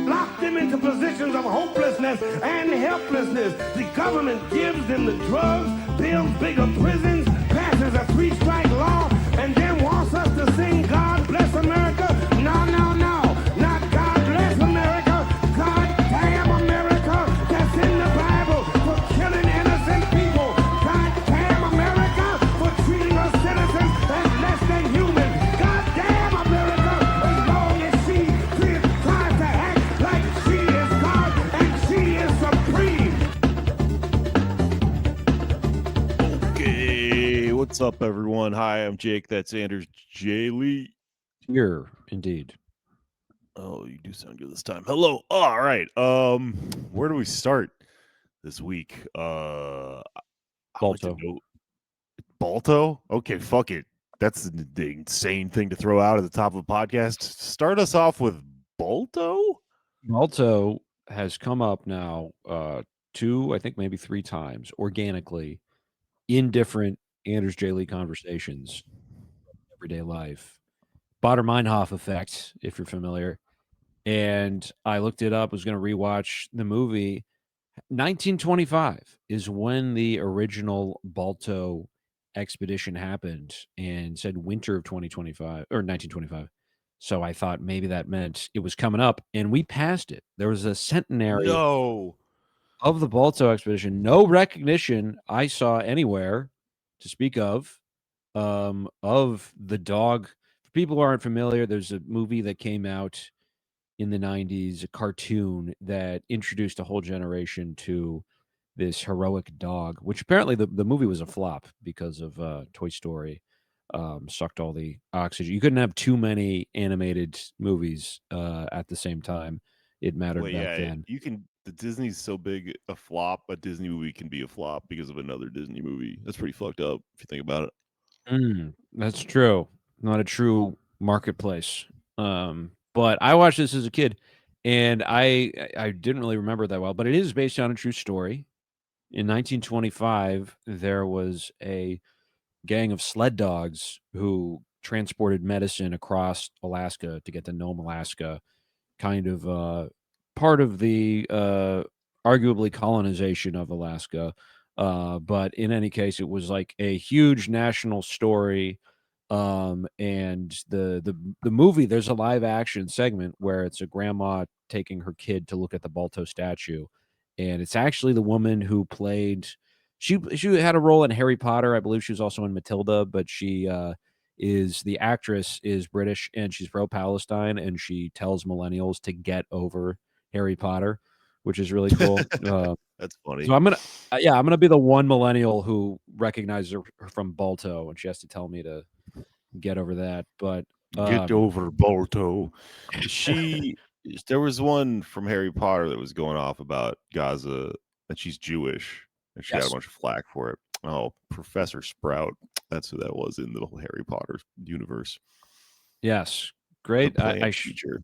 Lock them into positions of hopelessness and helplessness. The government gives them the drugs, builds bigger prisons, passes a 3-strike law, and then wants us to sing God Bless America. No, no, no. Not God Bless America. God Damn America. That's in the Bible for killing innocent people. God Damn America for treating us citizens as less than human. God Damn America as long as she tries to act like she is God and she is supreme. Okay, what's up, everyone? Hi, I'm Jake. That's Anders J. Lee. Here, indeed. Oh, you do sound good this time. Hello. All right. Where do we start this week? I like to Balto. know- Balto? Okay, fuck it. That's the insane thing to throw out at the top of a podcast. Start us off with Balto? Balto has come up now 2, I think maybe 3 times organically in different Anders J. Lee conversations, everyday life. Baader-Meinhof effect, if you're familiar. And I looked it up, was going to rewatch the movie. 1925 is when the original Balto expedition happened, and said winter of 2025 or 1925. So I thought maybe that meant it was coming up, and we passed it. There was a centenary No. of the Balto expedition. No recognition I saw anywhere to speak of the dog. For people who aren't familiar, there's a movie that came out in the 90s, a cartoon that introduced a whole generation to this heroic dog, which apparently the movie was a flop because of Toy Story sucked all the oxygen. You couldn't have too many animated movies at the same time. It mattered Well, back yeah, then. you can. The Disney's so big, a flop. A Disney movie can be a flop because of another Disney movie. That's pretty fucked up if you think about it. That's true. Not a true marketplace. But I watched this as a kid, and I didn't really remember that well, but it is based on a true story. In 1925, there was a gang of sled dogs who transported medicine across Alaska to get to Nome, Alaska, kind of part of the arguably colonization of Alaska. But in any case, it was like a huge national story. And the movie, there's a live action segment where it's a grandma taking her kid to look at the Balto statue, and it's actually the woman who played. She had a role in Harry Potter. I believe she was also in Matilda, but she is the actress is British, and she's pro-Palestine, and she tells millennials to get over Harry Potter, which is really cool. That's funny. So I'm gonna be the one millennial who recognizes her from Balto, and she has to tell me to get over that. But Get over Balto. There was one from Harry Potter that was going off about Gaza, and she's Jewish, and she got Yes. a bunch of flack for it. Oh, Professor Sprout. That's who that was in the whole Harry Potter universe. Yes, The great. plant teacher.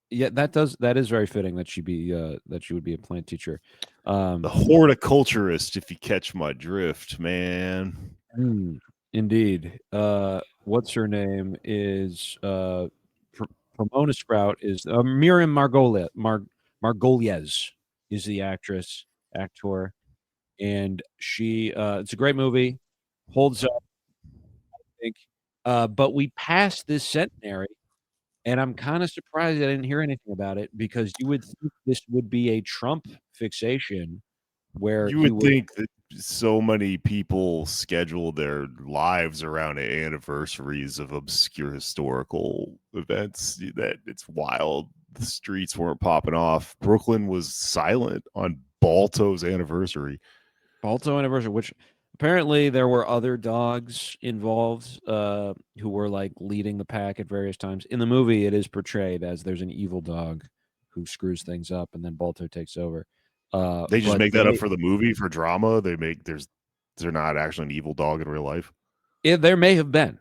Yeah, that is very fitting that she would be a plant teacher. The horticulturist, if you catch my drift, man. Indeed. What's her name is Pomona Sprout is Miriam Margolies is the actor, and she it's a great movie, holds up, I think. But we passed this centenary, and I'm kind of surprised I didn't hear anything about it, because you would think this would be a Trump fixation where You would think that so many people schedule their lives around anniversaries of obscure historical events that it's wild. The streets weren't popping off. Brooklyn was silent on Balto's anniversary. Balto anniversary, which apparently there were other dogs involved who were like leading the pack at various times. In the movie, it is portrayed as there's an evil dog who screws things up, and then Balto takes over. They just make that up for the movie, for drama. They're not actually an evil dog in real life. There may have been.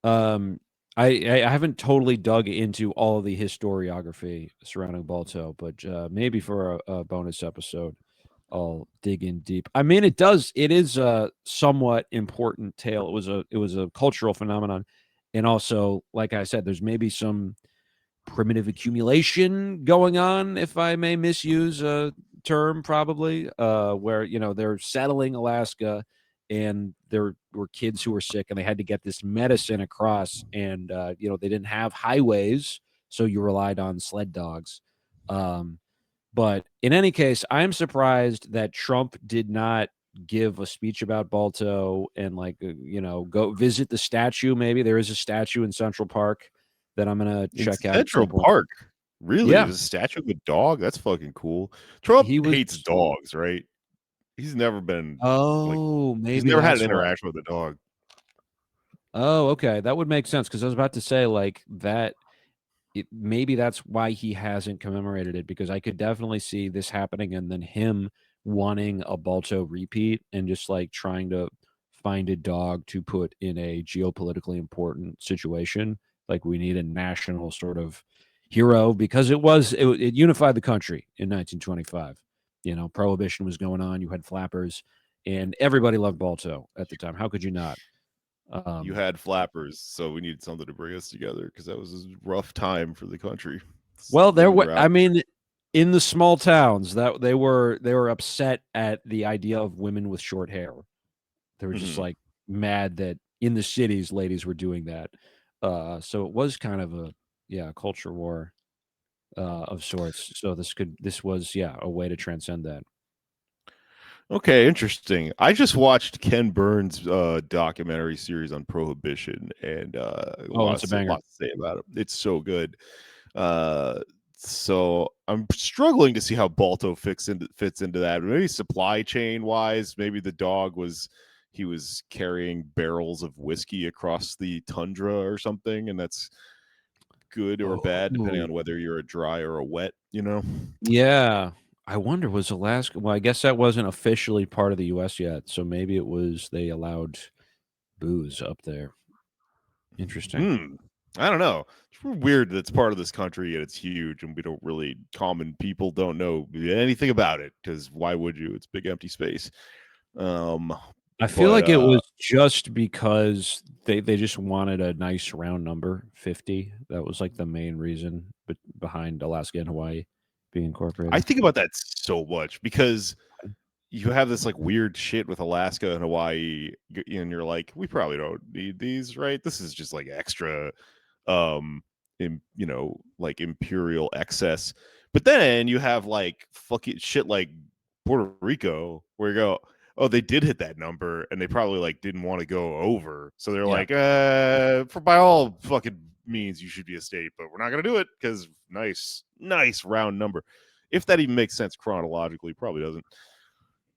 I haven't totally dug into all of the historiography surrounding Balto, but maybe for a bonus episode, I'll dig in deep. I mean, it is a somewhat important tale. It was a cultural phenomenon, and also, like I said, there's maybe some primitive accumulation going on, if I may misuse a term, probably, where, they're settling Alaska and there were kids who were sick and they had to get this medicine across, and, they didn't have highways, so you relied on sled dogs. But in any case, I'm surprised that Trump did not give a speech about Balto and go visit the statue. Maybe there is a statue in Central Park that I'm gonna In check out at some Central point. Park. Really? Yeah, There's a statue of a dog? That's fucking cool. Trump he was. hates dogs, right? He's never been like Oh, he's maybe never had an that's why. interaction with a dog. Oh, okay, that would make sense because I was about to say that. Maybe that's why he hasn't commemorated it, because I could definitely see this happening and then him wanting a Balto repeat and just trying to find a dog to put in a geopolitically important situation. Like, we need a national sort of hero because it unified the country in 1925. Prohibition was going on. You had flappers, and everybody loved Balto at the time. How could you not? You had flappers, so we needed something to bring us together because that was a rough time for the country. Well, there Women were. were I out. mean, in the small towns, that they were upset at the idea of women with short hair. They were just Mhm. mad that in the cities, ladies were doing that. So it was kind of a culture war of sorts. So this was a way to transcend that. Okay, interesting. I just watched Ken Burns' documentary series on prohibition, and Oh, it's a a banger. lot to say about it. It's so good. Uh, so I'm struggling to see how Balto fits into that. Maybe supply chain wise, maybe the dog he was carrying barrels of whiskey across the tundra or something, and that's good or bad depending on Oh, whether you're a dry or a wet. You know. yeah. I wonder, was Alaska? Well, I guess that wasn't officially part of the U.S. yet, so maybe it was they allowed booze up there. Interesting. Hmm. I don't know. It's weird that it's part of this country and it's huge, and we don't really common people don't know anything about it because why would you? It's big empty space. Um, I feel but like it was just because they just wanted a nice round number, 50. That was the main reason behind Alaska and Hawaii being I incorporated. think about that so much because you have this weird shit with Alaska and Hawaii, and you're like, we probably don't need these, right? This is just extra, imperial excess. But then you have fucking shit like Puerto Rico, where you go, oh, they did hit that number, and they probably didn't want to go over, so they're Yeah. like, for by all fucking means, you should be a state, but we're not gonna do it because nice round number. If that even makes sense chronologically, probably doesn't.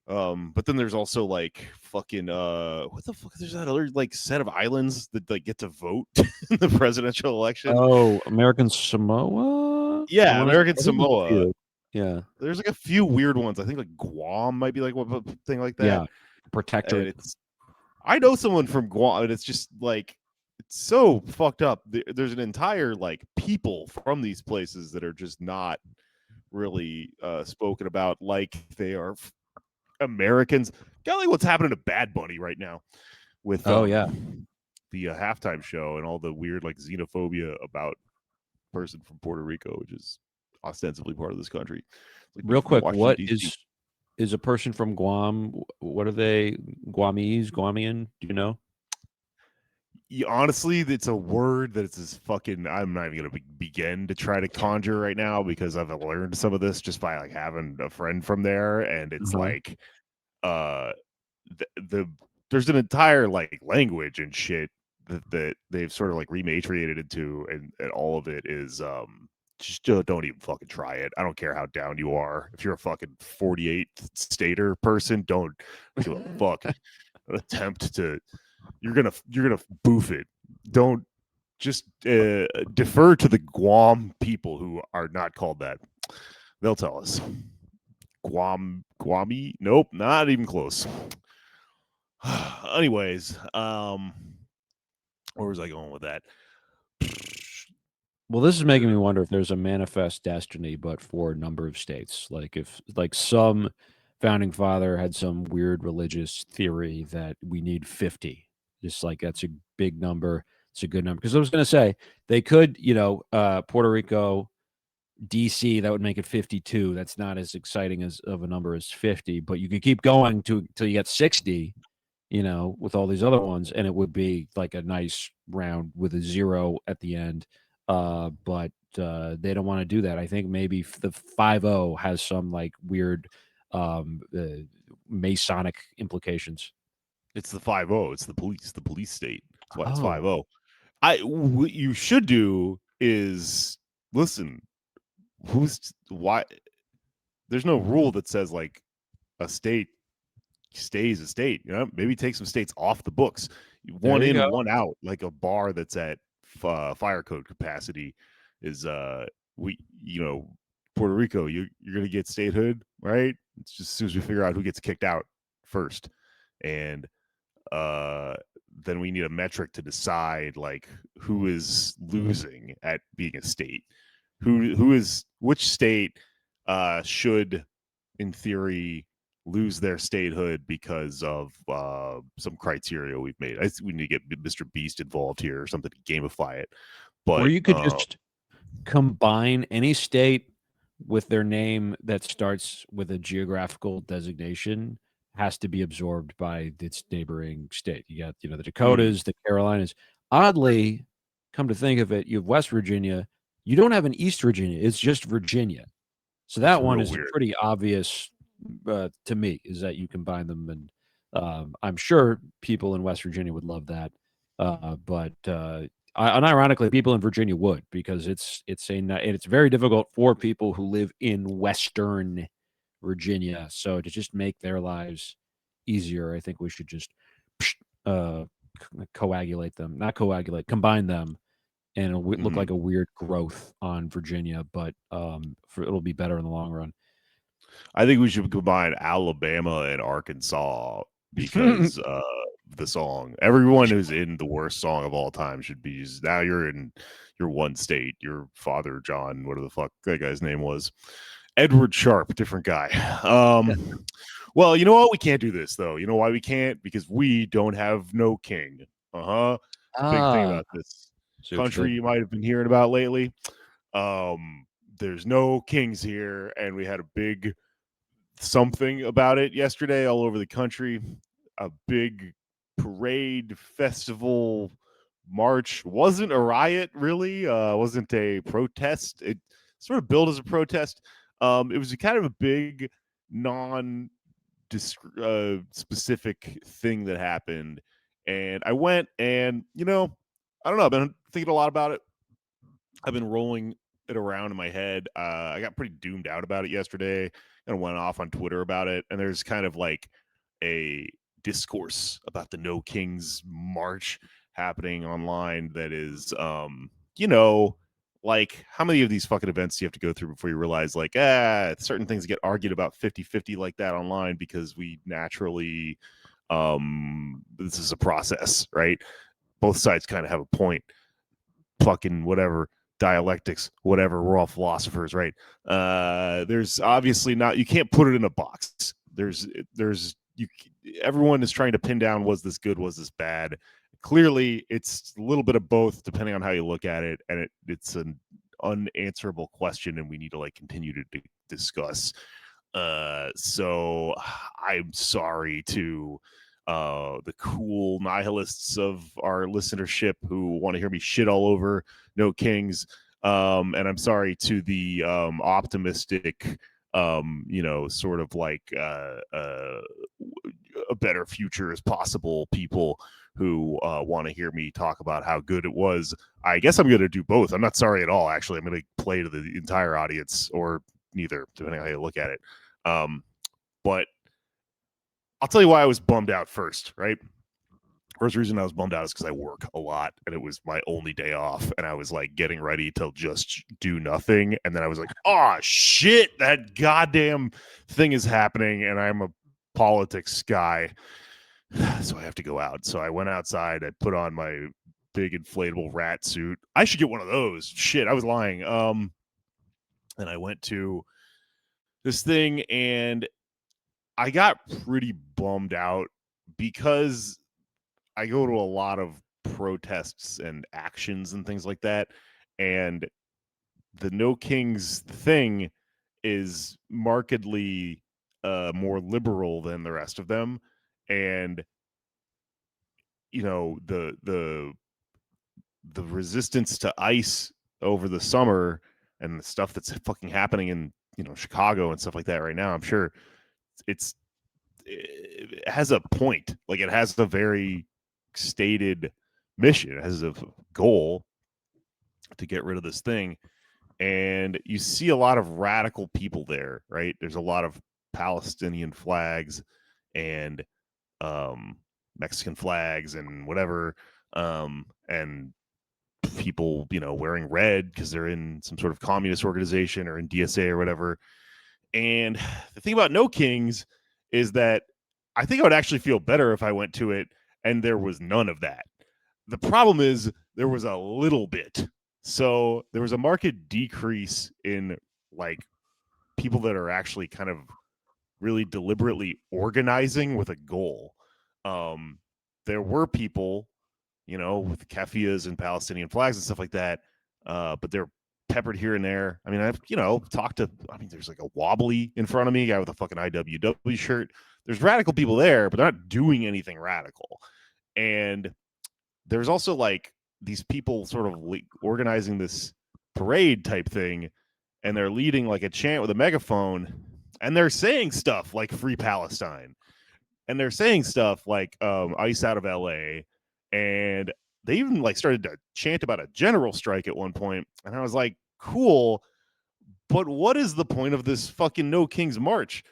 But then there's also fucking what the fuck? There's that other set of islands that get to vote in the presidential election. Oh, American Samoa? Yeah, American I think there's a Samoa. few. Yeah. There's a few weird ones. I think Guam might be one thing like that. Yeah. And Protectorate. I know someone from Guam, and it's just it's so fucked up. There's an entire people from these places that are just not really spoken about like they are Americans. Kind of what's happening to Bad Bunny right now with Oh, yeah. the halftime show and all the weird xenophobia about person from Puerto Rico, which is ostensibly part of this country. It's Real from quick, Washington what D.C. is a person from Guam? What are they? Guamese, Guamian? Do you know? Honestly, it's a word that is fucking. I'm not even gonna begin to try to conjure right now because I've learned some of this just by having a friend from there, and it's Uh-huh. uh there's an entire language and shit that they've sort of rematriated into, and all of it is just don't even fucking try it. I don't care how down you are. If you're a fucking 48 stater person, don't give a fuck. Attempt to you're gonna boof it. Don't just defer to the Guam people who are not called that. They'll tell us. Guami? Nope, not even close. Anyways, where was I going with that? Well, this is making me wonder if there's a manifest destiny, but for a number of states. If some founding father had some weird religious theory that we need 50, just that's a big number. it's a good number. Because I was going to say they could, Puerto Rico, DC, that would make it 52. That's not as exciting as of a number as 50, but you could keep going till you get 60, with all these other ones, and it would be like a nice round with a 0 at the end. But they don't want to do that. I think maybe the 50 has some like weird Masonic implications. It's the 50. It's the police state. That's why it's Oh. 50. What you should do is listen. Why? There's no rule that says like a state stays a state. Maybe take some states off the books. There One you in, go. one out. Like a bar that's at fire code capacity is Puerto Rico. You're gonna get statehood, right? It's just as soon as we figure out who gets kicked out first, and then we need a metric to decide like who is losing at being a state. Which state should, in theory, lose their statehood because of some criteria we've made. We need to get Mr. Beast involved here or something to gamify it. But Or you could just combine any state with their name that starts with a geographical designation has to be absorbed by its neighboring state. You got, the Dakotas, the Carolinas. Oddly, come to think of it, you have West Virginia. You don't have an East Virginia. It's just Virginia. So It's that one real is weird. pretty obvious to me, is that you combine them, and I'm sure people in West Virginia would love that. But unironically, people in Virginia would, because it's very difficult for people who live in Western Virginia. So to just make their lives easier, I think we should just uh, combine them, and it'll look like a weird growth on Virginia, but it'll be better in the long run. I think we should combine Alabama and Arkansas because the song. Everyone who's in the worst song of all time should be now you're in your one state. Your father, John, whatever the fuck that guy's name was. Edward Sharp, different guy. Well, you know what? We can't do this though. You know why we can't? Because we don't have no king. Big thing about this country you might have been hearing about lately. There's no kings here, and we had a big something about it yesterday all over the country. A big parade, festival, march. Wasn't a riot, really. Wasn't a protest. It sort of billed as a protest. It was kind of a big, specific thing that happened. And I went and, I don't know. I've been thinking a lot about it. I've been rolling it around in my head. I got pretty doomed out about it yesterday and went off on Twitter about it. And there's kind of like a discourse about the No Kings March happening online that is, like how many of these fucking events do you have to go through before you realize like, certain things get argued about 50-50 like that online because we naturally, this is a process, right? Both sides kind of have a point. Fucking whatever. Dialectics, whatever. We're all philosophers, right? There's obviously not. You can't put it in a box. Everyone is trying to pin down: was this good? Was this bad? Clearly, it's a little bit of both, depending on how you look at it, and it's an unanswerable question, and we need to like continue to discuss. So I'm sorry to the cool nihilists of our listenership who want to hear me shit all over No Kings. And I'm sorry to the optimistic, sort of like a better future is possible people who want to hear me talk about how good it was. I guess I'm going to do both. I'm not sorry at all, actually. I'm going to play to the entire audience, or neither, depending on how you look at it. But I'll tell you why I was bummed out first, right? First reason I was bummed out is because I work a lot and it was my only day off, and I was like getting ready to just do nothing, and then I was like, oh shit, that goddamn thing is happening, and I'm a politics guy, so I have to go out. So I went outside, I put on my big inflatable rat suit. I should get one of those. Shit, I was lying. And I went to this thing, and I got pretty bummed out because I go to a lot of protests and actions and things like that. And the No Kings thing is markedly more liberal than the rest of them. And the resistance to ICE over the summer and the stuff that's fucking happening in Chicago and stuff like that right now, I'm sure it has a point. Like, it has a very stated mission. It has a goal to get rid of this thing. And you see a lot of radical people there, right? There's a lot of Palestinian flags and Mexican flags and whatever, and people, wearing red because they're in some sort of communist organization or in DSA or whatever. And the thing about No Kings is that I think I would actually feel better if I went to it and there was none of that. The problem is there was a little bit. So there was a marked decrease in like people that are actually kind of really deliberately organizing with a goal. There were people, with kefias and Palestinian flags and stuff like that, but they're peppered here and there. I mean, I've talked to. I mean, there's like a wobbly in front of me, guy with a fucking IWW shirt. There's radical people there, but they're not doing anything radical. And there's also like these people sort of organizing this parade type thing, and they're leading like a chant with a megaphone, and they're saying stuff like "Free Palestine," and they're saying stuff like "ICE out of LA," and they even like started to chant about a general strike at one point, and I was like, cool, but what is the point of this fucking No Kings March?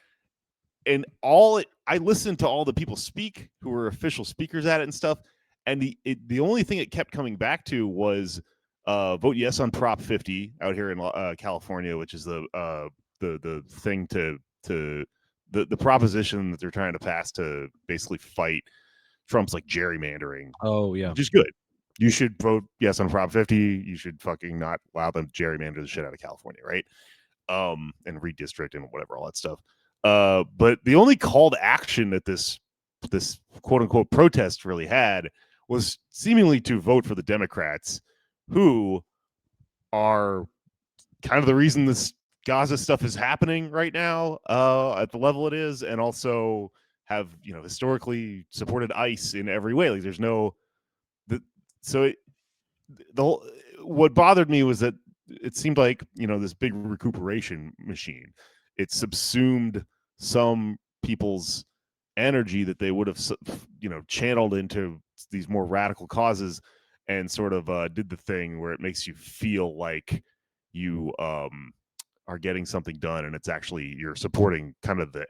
And I listened to all the people speak who were official speakers at it and stuff, and the only thing it kept coming back to was vote yes on Prop 50 out here in California, which is the thing to the proposition that they're trying to pass to basically fight Trump's like gerrymandering. Oh yeah, which is good. You should vote yes on Prop 50. You should fucking not allow them to gerrymander the shit out of California, right? And redistrict and whatever, all that stuff. But the only call to action that this quote unquote protest really had was seemingly to vote for the Democrats, who are kind of the reason this Gaza stuff is happening right now at the level it is, and also have historically supported ICE in every way. Like, there's no what bothered me was that it seemed like this big recuperation machine. It subsumed some people's energy that they would have channeled into these more radical causes, and sort of did the thing where it makes you feel like you are getting something done, and it's actually you're supporting kind of the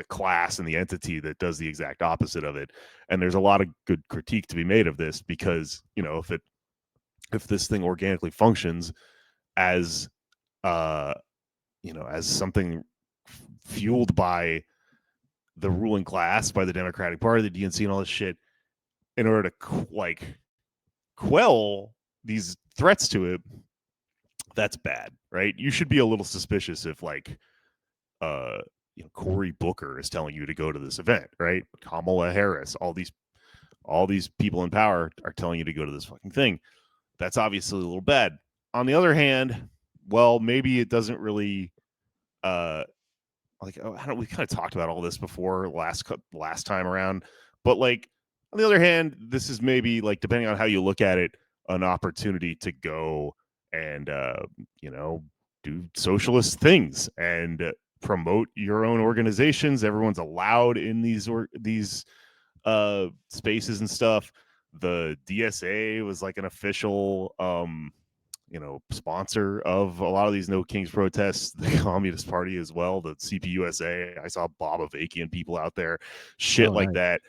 class and the entity that does the exact opposite of it. And there's a lot of good critique to be made of this, because if this thing organically functions as as something fueled by the ruling class, by the Democratic Party, the DNC, and all this shit, in order to quell these threats to it, that's bad, right? You should be a little suspicious if Cory Booker is telling you to go to this event, right? Kamala Harris, all these people in power are telling you to go to this fucking thing. That's obviously a little bad. On the other hand, well, maybe it doesn't really we kind of talked about all this before last time around, but like on the other hand, this is maybe, like, depending on how you look at it, an opportunity to go and do socialist things and promote your own organizations. Everyone's allowed in these spaces and stuff. The DSA was like an official sponsor of a lot of these No Kings protests. The Communist Party as well, the CPUSA. I saw Bob Avakian people out there, shit like that.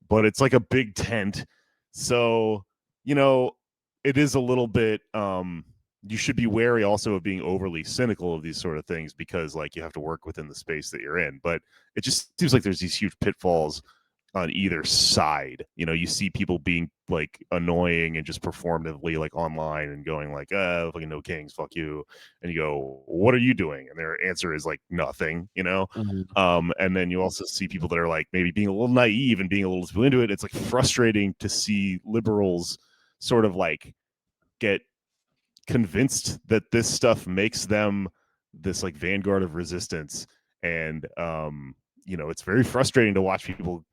But it's like a big tent, so it is a little bit. You should be wary also of being overly cynical of these sort of things, because like you have to work within the space that you're in. But it just seems like there's these huge pitfalls on either side. You know, you see people being like annoying and just performatively like online and going like, fucking no kings, fuck you. And you go, what are you doing? And their answer is like nothing, you know? And then you also see people that are like maybe being a little naive and being a little too into it. It's like frustrating to see liberals sort of like get convinced that this stuff makes them this like vanguard of resistance. And you know, it's very frustrating to watch people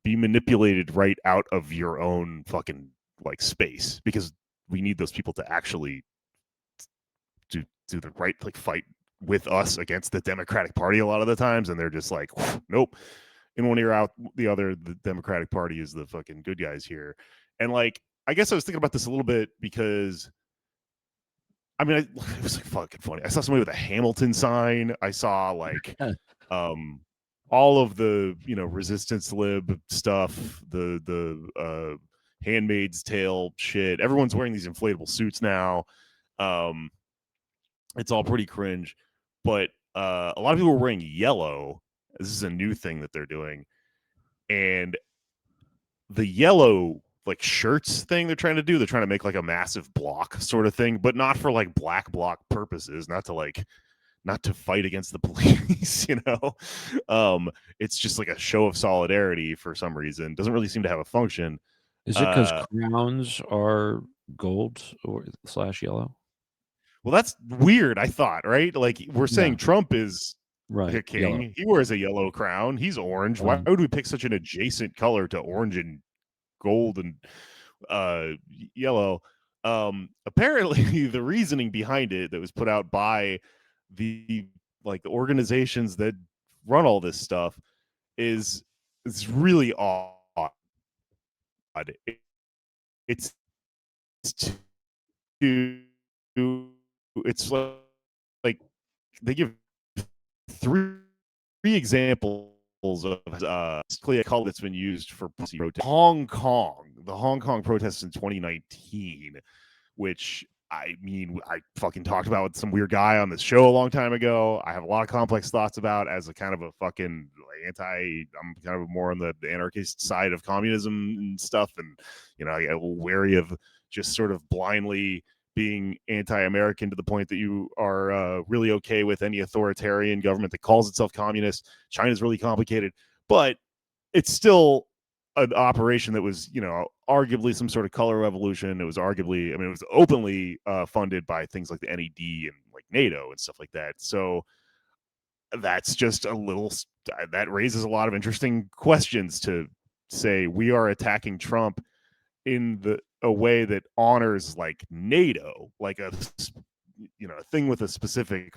be manipulated right out of your own fucking like space, because we need those people to actually do the right like fight with us against the Democratic Party a lot of the times, and they're just like, nope, in one ear out the other. The Democratic Party is the fucking good guys here. And like, I guess I was thinking about this a little bit because I mean, it was like fucking funny. I saw somebody with a Hamilton sign. I saw like all of the, you know, resistance lib stuff, the Handmaid's Tale shit. Everyone's wearing these inflatable suits now. It's all pretty cringe, but a lot of people were wearing yellow. This is a new thing that they're doing, and the yellow like shirts thing they're trying to do, they're trying to make like a massive block sort of thing, but not for like black bloc purposes, not to fight against the police, you know. It's just like a show of solidarity for some reason. Doesn't really seem to have a function. Is it because crowns are gold or / yellow? Well, that's weird, I thought, right? Like, we're saying Trump is right a king. Yellow. He wears a yellow crown. He's orange. Why would we pick such an adjacent color to orange and gold and yellow? Apparently the reasoning behind it that was put out by the organizations that run all this stuff is really odd. It's it's like they give three examples of a color that's been used for Hong Kong, the Hong Kong protests in 2019, which I mean, I fucking talked about with some weird guy on this show a long time ago. I have a lot of complex thoughts about as a kind of a fucking I'm kind of more on the anarchist side of communism and stuff. And, you know, I get a little wary of just sort of blindly being anti-American to the point that you are really okay with any authoritarian government that calls itself communist. China's really complicated, but it's still an operation that was, you know, arguably some sort of color revolution. It was arguably, I mean, it was openly funded by things like the NED and like NATO and stuff like that. So that's just a little, that raises a lot of interesting questions to say we are attacking Trump in a way that honors like NATO, like a, you know, a thing with a specific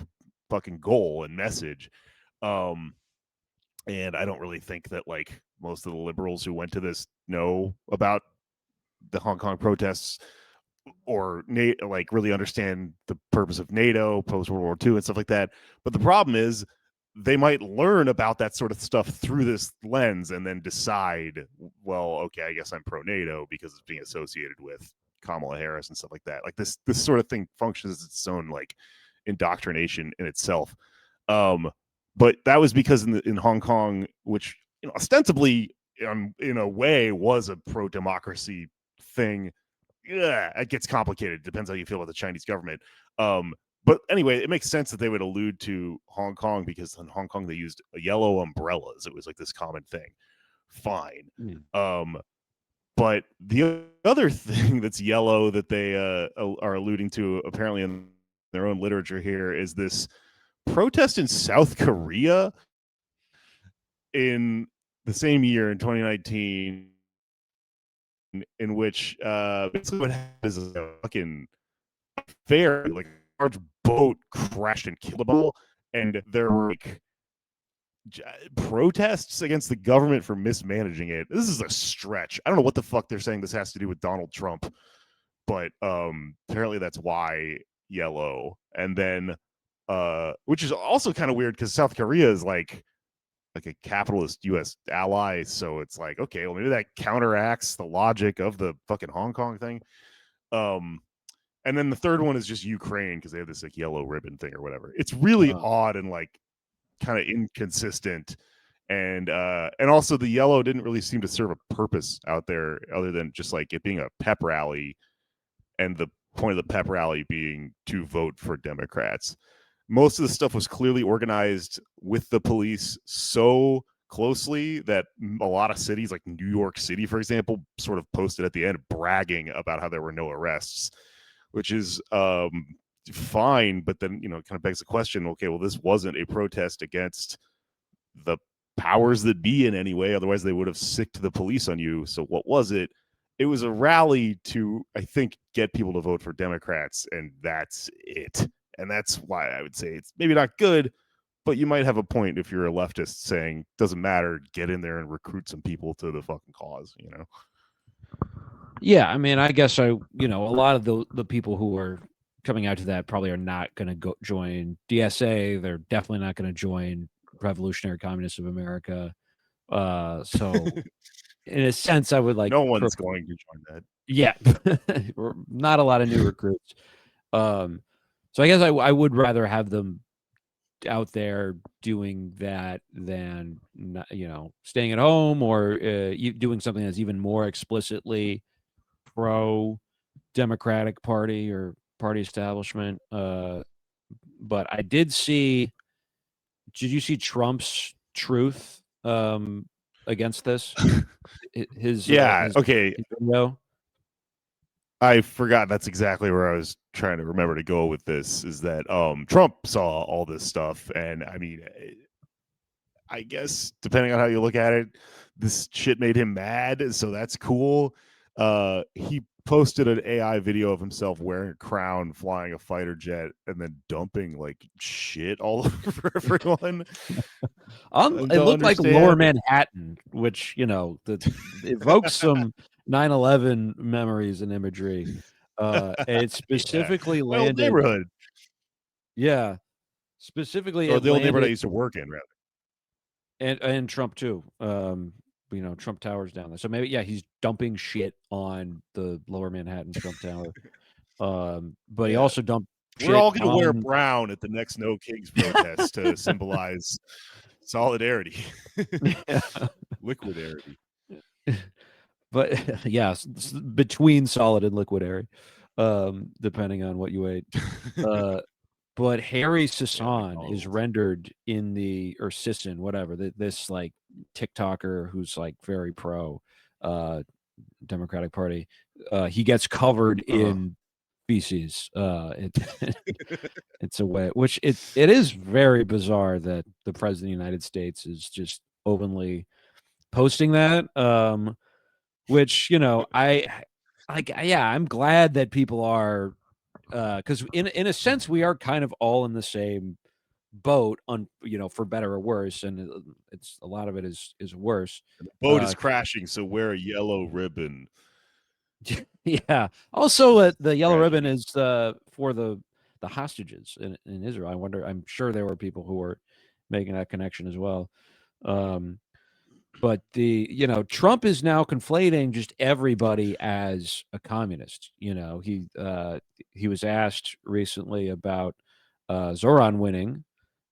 fucking goal and message. And I don't really think that like most of the liberals who went to this know about the Hong Kong protests or like really understand the purpose of NATO post World War II and stuff like that. But the problem is they might learn about that sort of stuff through this lens and then decide, well, okay, I guess I'm pro NATO because it's being associated with Kamala Harris and stuff like that. Like this sort of thing functions as its own like indoctrination in itself. But that was because in Hong Kong, which, you know, ostensibly in a way was a pro-democracy thing. Yeah, it gets complicated. Depends how you feel about the Chinese government. But anyway, it makes sense that they would allude to Hong Kong because in Hong Kong they used yellow umbrellas. It was like this common thing. Fine. But the other thing that's yellow that they are alluding to apparently in their own literature here is this protest in South Korea in the same year in 2019, in which basically what happened is a fucking ferry, like a large boat, crashed and killed them all, and there were like protests against the government for mismanaging it. This is a stretch. I don't know what the fuck they're saying this has to do with Donald Trump, but apparently that's why yellow. And then which is also kind of weird because South Korea is like a capitalist U.S. ally, so it's like, okay, well, maybe that counteracts the logic of the fucking Hong Kong thing. And then the third one is just Ukraine because they have this like yellow ribbon thing or whatever. It's really odd and like kind of inconsistent. And also the yellow didn't really seem to serve a purpose out there other than just like it being a pep rally, and the point of the pep rally being to vote for Democrats. Most of the stuff was clearly organized with the police so closely that a lot of cities, like New York City, for example, sort of posted at the end bragging about how there were no arrests, which is fine. But then, kind of begs the question, okay, well, this wasn't a protest against the powers that be in any way. Otherwise, they would have sicked the police on you. So what was it? It was a rally to, I think, get people to vote for Democrats, and that's it. And that's why I would say it's maybe not good, but you might have a point if you're a leftist saying, doesn't matter, get in there and recruit some people to the fucking cause, Yeah, I mean, I guess a lot of the people who are coming out to that probably are not going to go join DSA. They're definitely not going to join Revolutionary Communists of America. So in a sense, I would like no one's going to join that. Yeah, not a lot of new recruits. So I guess I would rather have them out there doing that than staying at home or doing something that's even more explicitly pro Democratic Party or party establishment. But I did see. Did you see Trump's truth against this? His okay. His video? I forgot that's exactly where I was trying to remember to go with this, is that Trump saw all this stuff, and I mean, I guess depending on how you look at it, this shit made him mad, so that's cool. He posted an AI video of himself wearing a crown, flying a fighter jet, and then dumping like shit all over everyone. It looked like Lower Manhattan, which evokes some 9/11 memories and imagery. It specifically landed neighborhood. Yeah, specifically or the old neighborhood I used to work in, rather. And Trump too. Trump Tower's down there, so maybe he's dumping shit on the Lower Manhattan Trump Tower. But he also dumped. We're all going to wear brown at the next No Kings protest to symbolize solidarity, liquidarity. But yes, between solid and liquidary, depending on what you ate. But Harry Sisson is rendered in or Sisson, whatever, this like TikToker who's like very pro Democratic Party. He gets covered in feces. It's a way, which it is very bizarre that the president of the United States is just openly posting that. Which I'm glad that people are. Because in a sense we are kind of all in the same boat on for better or worse, and it's a lot of it is worse. The boat is crashing, so wear a yellow ribbon. Yeah. Also, the yellow ribbon is for the hostages in Israel. I wonder. I'm sure there were people who were making that connection as well. But Trump is now conflating just everybody as a communist. He was asked recently about Zoran winning,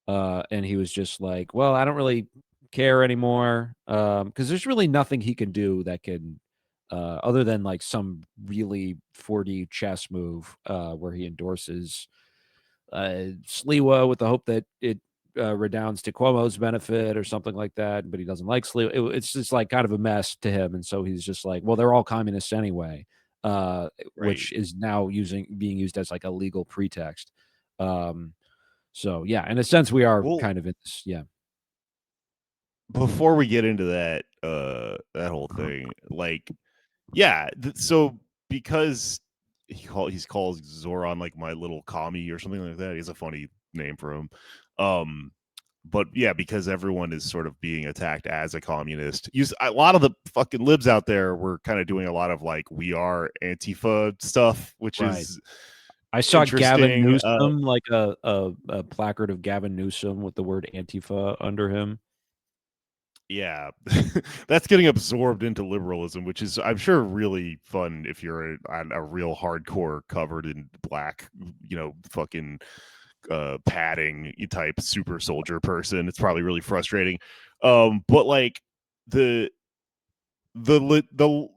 and he was just like, "Well, I don't really care anymore because there's really nothing he can do that can, other than like some really 4D chess move where he endorses Sliwa with the hope that it redounds to Cuomo's benefit or something like that, but he doesn't like Sliwa. It's just like kind of a mess to him, and so he's just like, well, they're all communists anyway, which is now being used as like a legal pretext. So yeah, in a sense, we are kind of in this. Yeah. Before we get into that whole thing, like, so because he's called Zoran like my little commie or something like that. He's a funny name for him. But yeah, because everyone is sort of being attacked as a communist. A lot of the fucking libs out there were kind of doing a lot of like we are Antifa stuff, which is I saw Gavin Newsom, like a placard of Gavin Newsom with the word Antifa under him. Yeah, that's getting absorbed into liberalism, which is, I'm sure, really fun if you're a real hardcore covered in black, fucking padding type super soldier person. It's probably really frustrating. But like the the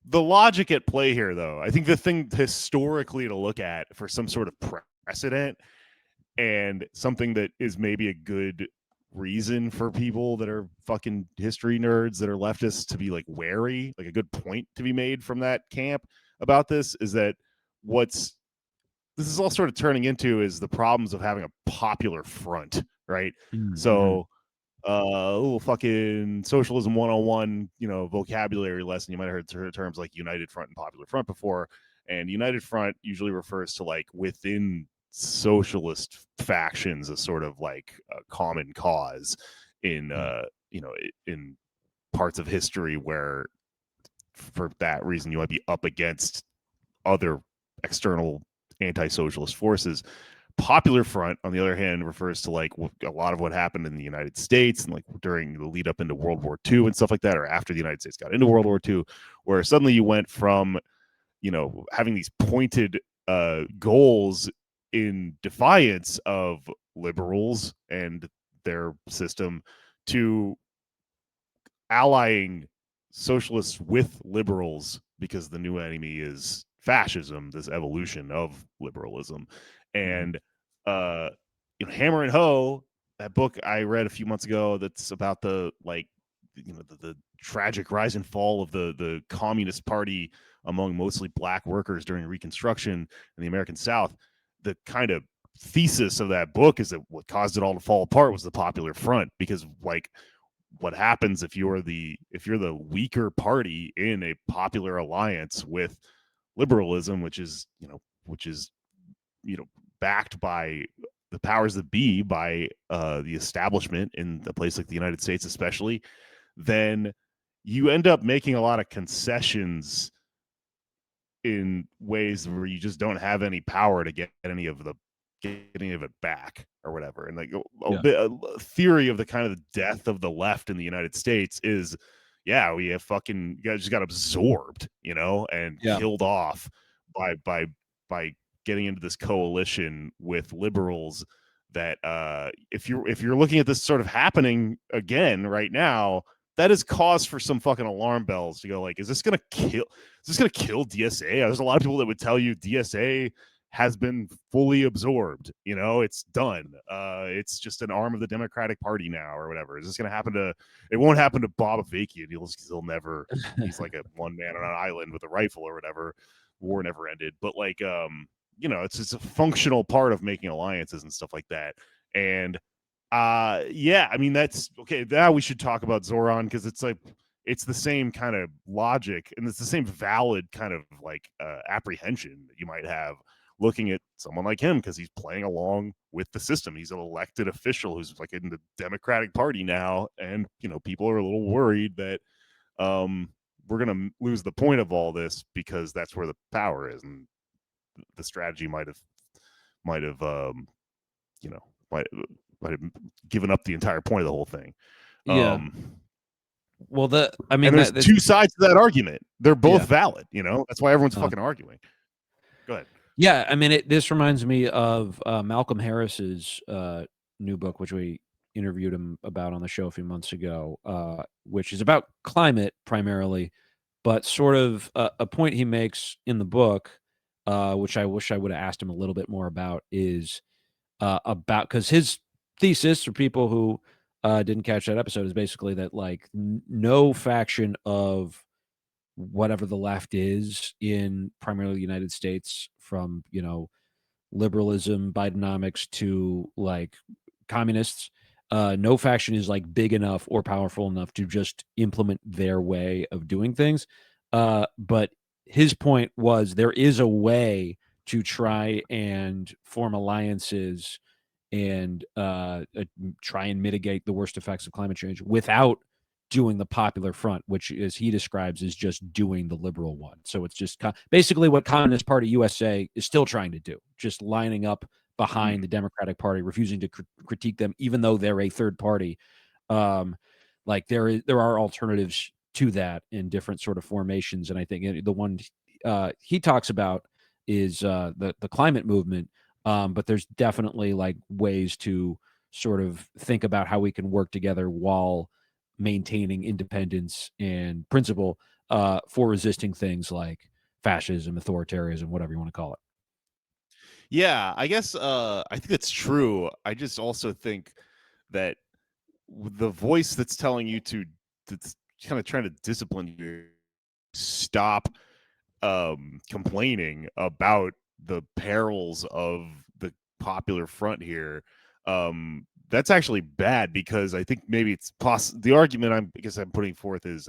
the logic at play here, though, I think the thing historically to look at for some sort of precedent and something that is maybe a good reason for people that are fucking history nerds that are leftists to be like wary, like a good point to be made from that camp about this is that what's this is all sort of turning into is the problems of having a popular front, right? Mm-hmm. So a little fucking socialism 101, vocabulary lesson. You might have heard terms like United Front and Popular Front before. And United Front usually refers to like within socialist factions, a sort of like a common cause in, in parts of history where for that reason you might be up against other external anti-socialist forces. Popular Front, on the other hand, refers to like a lot of what happened in the United States and like during the lead up into World War II and stuff like that, or after the United States got into World War II, where suddenly you went from, having these pointed goals in defiance of liberals and their system to allying socialists with liberals because the new enemy is fascism, this evolution of liberalism. And Hammer and Hoe, that book I read a few months ago that's about the the tragic rise and fall of the Communist Party among mostly black workers during Reconstruction in the American South. The kind of thesis of that book is that what caused it all to fall apart was the Popular Front, because like what happens if you're the weaker party in a popular alliance with liberalism, which is backed by the powers that be, by the establishment in a place like the United States especially, then you end up making a lot of concessions in ways where you just don't have any power to get any of it back or whatever. And like a theory of the kind of death of the left in the United States is, we have fucking, you guys just got absorbed, and killed off by getting into this coalition with liberals that if you're looking at this sort of happening again right now, that is cause for some fucking alarm bells to go like, is this gonna kill DSA? There's a lot of people that would tell you DSA has been fully absorbed. It's done. It's just an arm of the Democratic Party now, or whatever. Is this going to happen to? It won't happen to Bob Avakian. He'll never. He's like a one man on an island with a rifle or whatever. War never ended. But like, it's a functional part of making alliances and stuff like that. And I mean, that's okay. Now we should talk about Zoran, because it's like it's the same kind of logic and it's the same valid kind of like apprehension that you might have looking at someone like him, because he's playing along with the system. He's an elected official who's like in the Democratic Party now, and people are a little worried that we're gonna lose the point of all this because that's where the power is, and the strategy might have given up the entire point of the whole thing. Well, and there's two sides to that argument. They're both valid. That's why everyone's fucking arguing. Go ahead. Yeah, I mean, this reminds me of Malcolm Harris's new book, which we interviewed him about on the show a few months ago, which is about climate primarily, but sort of a point he makes in the book, which I wish I would have asked him a little bit more about, is about, because his thesis for people who didn't catch that episode is basically that like no faction of whatever the left is in primarily the United States, from liberalism, Bidenomics to like communists, no faction is like big enough or powerful enough to just implement their way of doing things. But his point was there is a way to try and form alliances and try and mitigate the worst effects of climate change without doing the Popular Front, which, as he describes, is just doing the liberal one. So it's just basically what Communist Party USA is still trying to do, just lining up behind the Democratic Party, refusing to critique them, even though they're a third party. Like there are alternatives to that in different sort of formations, and I think the one he talks about is the climate movement. But there's definitely like ways to sort of think about how we can work together while maintaining independence and principle for resisting things like fascism, authoritarianism, whatever you want to call it. Yeah, I guess I think that's true. I just also think that the voice that's telling you that's kind of trying to discipline you, stop complaining about the perils of the popular front here. That's actually bad, because I think maybe it's the argument I guess I'm putting forth is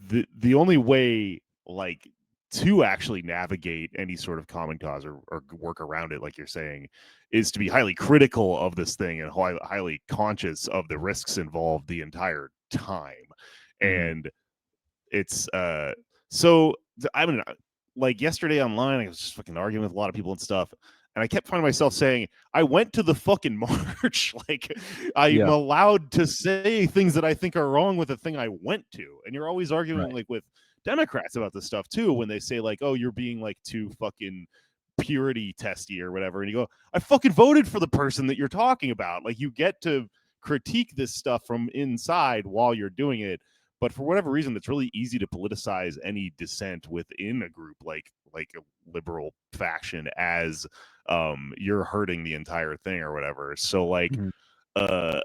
the only way, like, to actually navigate any sort of common cause or work around it, like you're saying, is to be highly critical of this thing and highly conscious of the risks involved the entire time. And it's so I mean, like yesterday online, I was just fucking arguing with a lot of people and stuff, and I kept finding myself saying, I went to the fucking march. Like, I'm Yeah, allowed to say things that I think are wrong with the thing I went to. And you're always arguing, right. like, with Democrats about this stuff too, when they say, like, oh, you're being like too fucking purity testy or whatever, and you go, I fucking voted for the person that you're talking about. Like, you get to critique this stuff from inside while you're doing it. But for whatever reason, it's really easy to politicize any dissent within a group like a liberal faction, as you're hurting the entire thing or whatever. So, like, Mhm.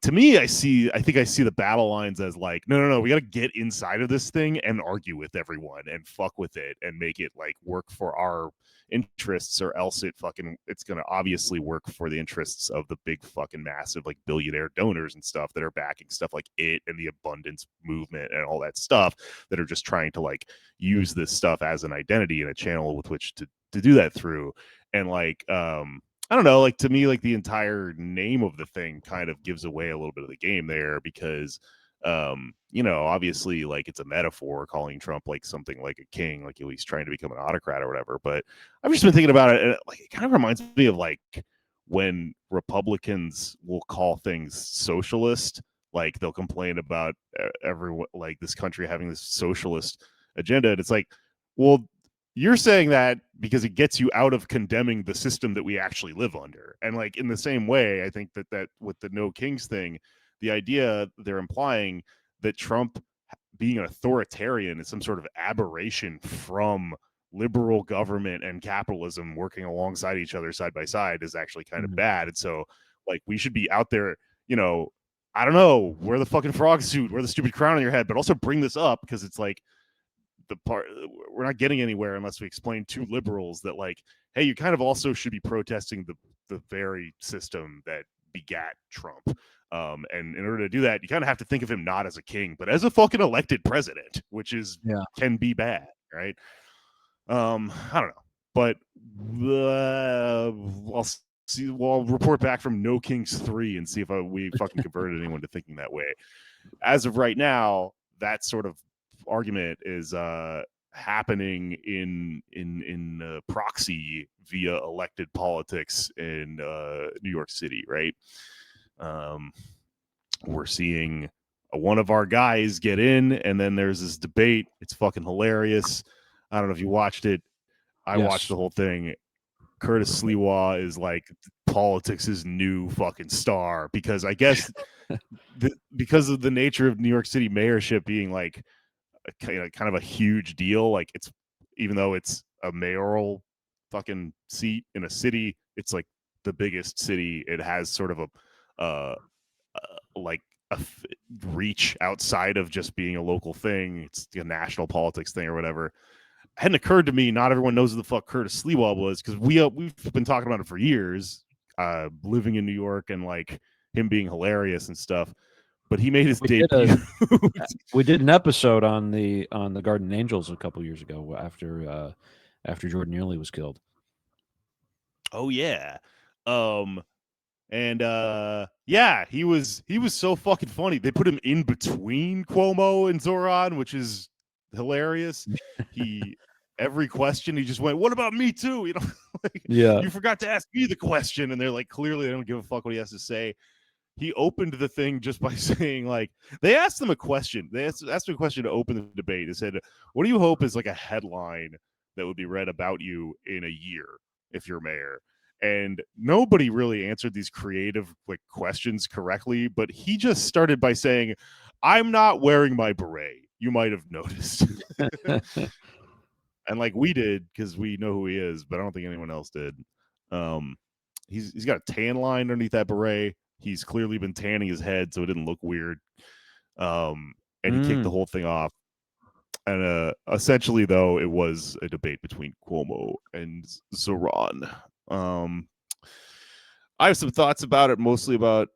to me, I think I see the battle lines as like, no, we got to get inside of this thing and argue with everyone and fuck with it and make it like work for our interests, or else it's gonna obviously work for the interests of the big fucking massive like billionaire donors and stuff that are backing stuff like it and the abundance movement and all that stuff, that are just trying to like use this stuff as an identity and a channel with which to do that through. And like I don't know, like, to me, like, the entire name of the thing kind of gives away a little bit of the game there, because obviously, like, it's a metaphor calling Trump like something like a king, like he's trying to become an autocrat or whatever. But I've just been thinking about it, and like, it kind of reminds me of like when Republicans will call things socialist, like they'll complain about everyone, like this country having this socialist agenda, and it's like, well, you're saying that because it gets you out of condemning the system that we actually live under. And like, in the same way, I think that with the no kings thing, the idea they're implying that Trump being an authoritarian is some sort of aberration from liberal government and capitalism working alongside each other side by side is actually kind of bad. And so, like, we should be out there, I don't know, wear the fucking frog suit, wear the stupid crown on your head, but also bring this up, because it's like, we're not getting anywhere unless we explain to liberals that, like, hey, you kind of also should be protesting the very system that begat Trump. And in order to do that, you kind of have to think of him not as a king, but as a fucking elected president, which is can be bad, right? I don't know, but I'll see. Well, I'll report back from No Kings 3 and see if we fucking converted anyone to thinking that way. As of right now, that sort of argument is happening in proxy via elected politics in New York City, right? We're seeing one of our guys get in, and then there's this debate. It's fucking hilarious. I don't know if you watched it. I watched the whole thing. Curtis Sliwa is like politics' new fucking star, because I guess because of the nature of New York City mayorship being like kind of a huge deal. Like, it's, even though it's a mayoral fucking seat in a city, it's like the biggest city. It has sort of like a reach outside of just being a local thing. It's a national politics thing or whatever. It hadn't occurred to me not everyone knows who the fuck Curtis Sliwa was, because we've been talking about it for years, living in New York, and like him being hilarious and stuff. But he made his debut. We did an episode on the Garden Angels a couple years ago after Jordan Neely was killed. Oh yeah. And yeah, he was so fucking funny. They put him in between Cuomo and Zoran, which is hilarious. Every question he just went, "What about me too?" Like, you forgot to ask me the question, and they're like, clearly they don't give a fuck what he has to say. He opened the thing just by saying, like, they asked him a question. They asked him a question to open the debate. They said, "What do you hope is like a headline that would be read about you in a year if you're mayor?" and nobody really answered these creative like questions correctly, but he just started by saying, "I'm not wearing my beret. You might have noticed." And like we did, because we know who he is, but I don't think anyone else did. He's got a tan line underneath that beret. He's clearly been tanning his head so it didn't look weird. And he kicked the whole thing off. And essentially, though, it was a debate between Cuomo and Zoran. I have some thoughts about it, mostly about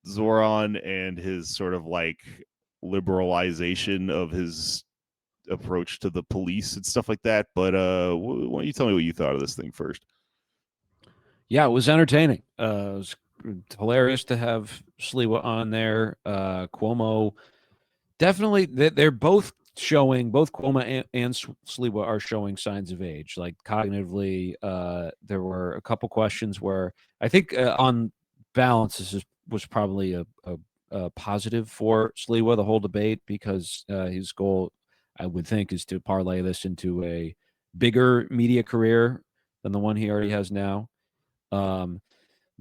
Zoran and his sort of like liberalization of his approach to the police and stuff like that. But why don't you tell me what you thought of this thing first? Yeah, it was entertaining. It was hilarious to have Sliwa on there. Cuomo, definitely, they're both showing, both Cuomo and Sliwa are showing signs of age. Like cognitively, there were a couple questions where I think on balance, was probably a positive for Sliwa, the whole debate, because his goal, I would think, is to parlay this into a bigger media career than the one he already has now.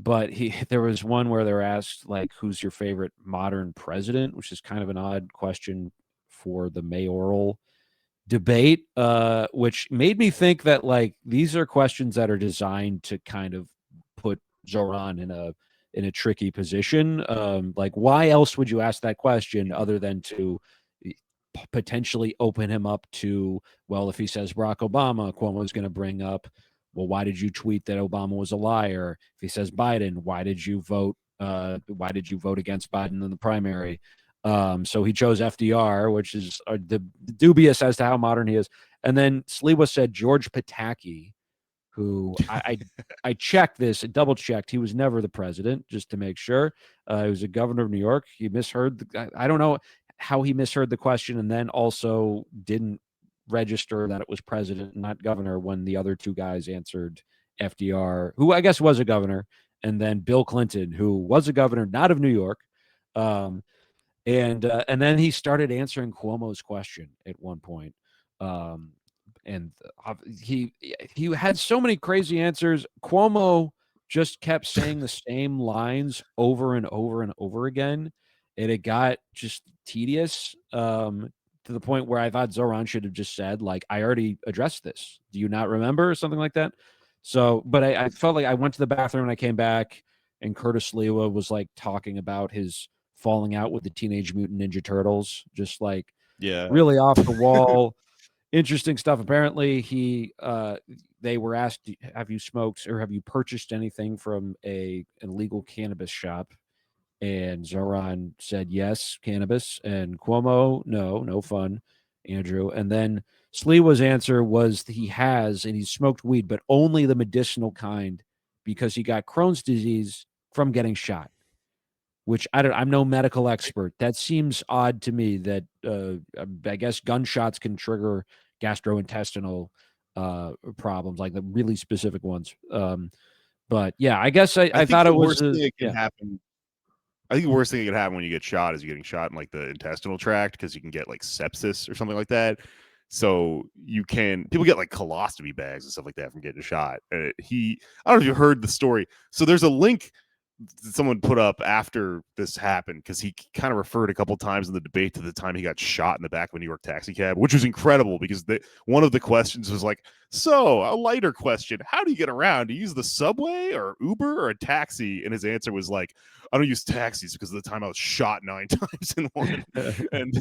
But there was one where they were asked, like, who's your favorite modern president, which is kind of an odd question for the mayoral debate, which made me think that like these are questions that are designed to kind of put Zoran in a tricky position. Like, why else would you ask that question other than to potentially open him up to, well, if he says Barack Obama, Cuomo is going to bring up, well, why did you tweet that Obama was a liar? If he says Biden, why did you vote against Biden in the primary? So he chose FDR, which is dubious as to how modern he is. And then Sliwa said George Pataki, who I checked this, double checked. He was never the president, just to make sure. He was a governor of New York. He misheard. I don't know how he misheard the question, and then also didn't register that it was president, not governor, when the other two guys answered FDR, who I guess was a governor, and then Bill Clinton, who was a governor, not of New York. And then he started answering Cuomo's question at one point. And he had so many crazy answers. Cuomo just kept saying the same lines over and over and over again, and it got just tedious to the point where I thought Zoran should have just said, like, I already addressed this. Do you not remember? Or something like that. So, but I felt like I went to the bathroom and I came back, and Curtis Lewa was like talking about his falling out with the Teenage Mutant Ninja Turtles, just like really off the wall. Interesting stuff. Apparently, they were asked, "Have you smoked or have you purchased anything from an illegal cannabis shop?" And Zoran said, "Yes, cannabis." And Cuomo, no fun, Andrew. And then Sliwa's answer was he has, and he's smoked weed, but only the medicinal kind, because he got Crohn's disease from getting shot. Which I'm no medical expert. That seems odd to me that I guess gunshots can trigger gastrointestinal problems, like the really specific ones. But yeah, I guess I thought it was happen. I think the worst thing that can happen when you get shot is you getting shot in like the intestinal tract, because you can get like sepsis or something like that. So people get like colostomy bags and stuff like that from getting shot. I don't know if you heard the story. So there's a link that someone put up after this happened, because he kind of referred a couple times in the debate to the time he got shot in the back of a New York taxi cab, which was incredible, because one of the questions was like, so a lighter question, how do you get around? Do you use the subway or Uber or a taxi? And his answer was like, I don't use taxis because of the time I was shot 9 times in one. And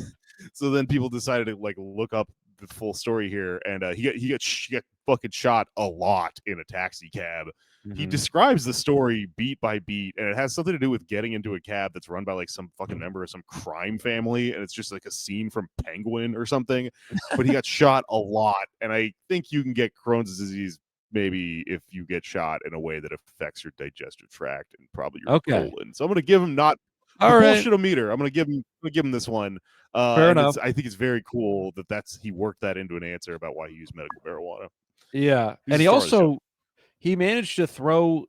so then people decided to like look up the full story here, and he got fucking shot a lot in a taxi cab. He describes the story beat by beat, and it has something to do with getting into a cab that's run by like some fucking member of some crime family, and it's just like a scene from Penguin or something. But he got shot a lot, and I think you can get Crohn's disease maybe if you get shot in a way that affects your digestive tract and probably your colon. So I'm going to give him not bullshit-o-meter. I'm going to give him this one. Fair enough. I think it's very cool that he worked that into an answer about why he used medical marijuana. Yeah, and he managed to throw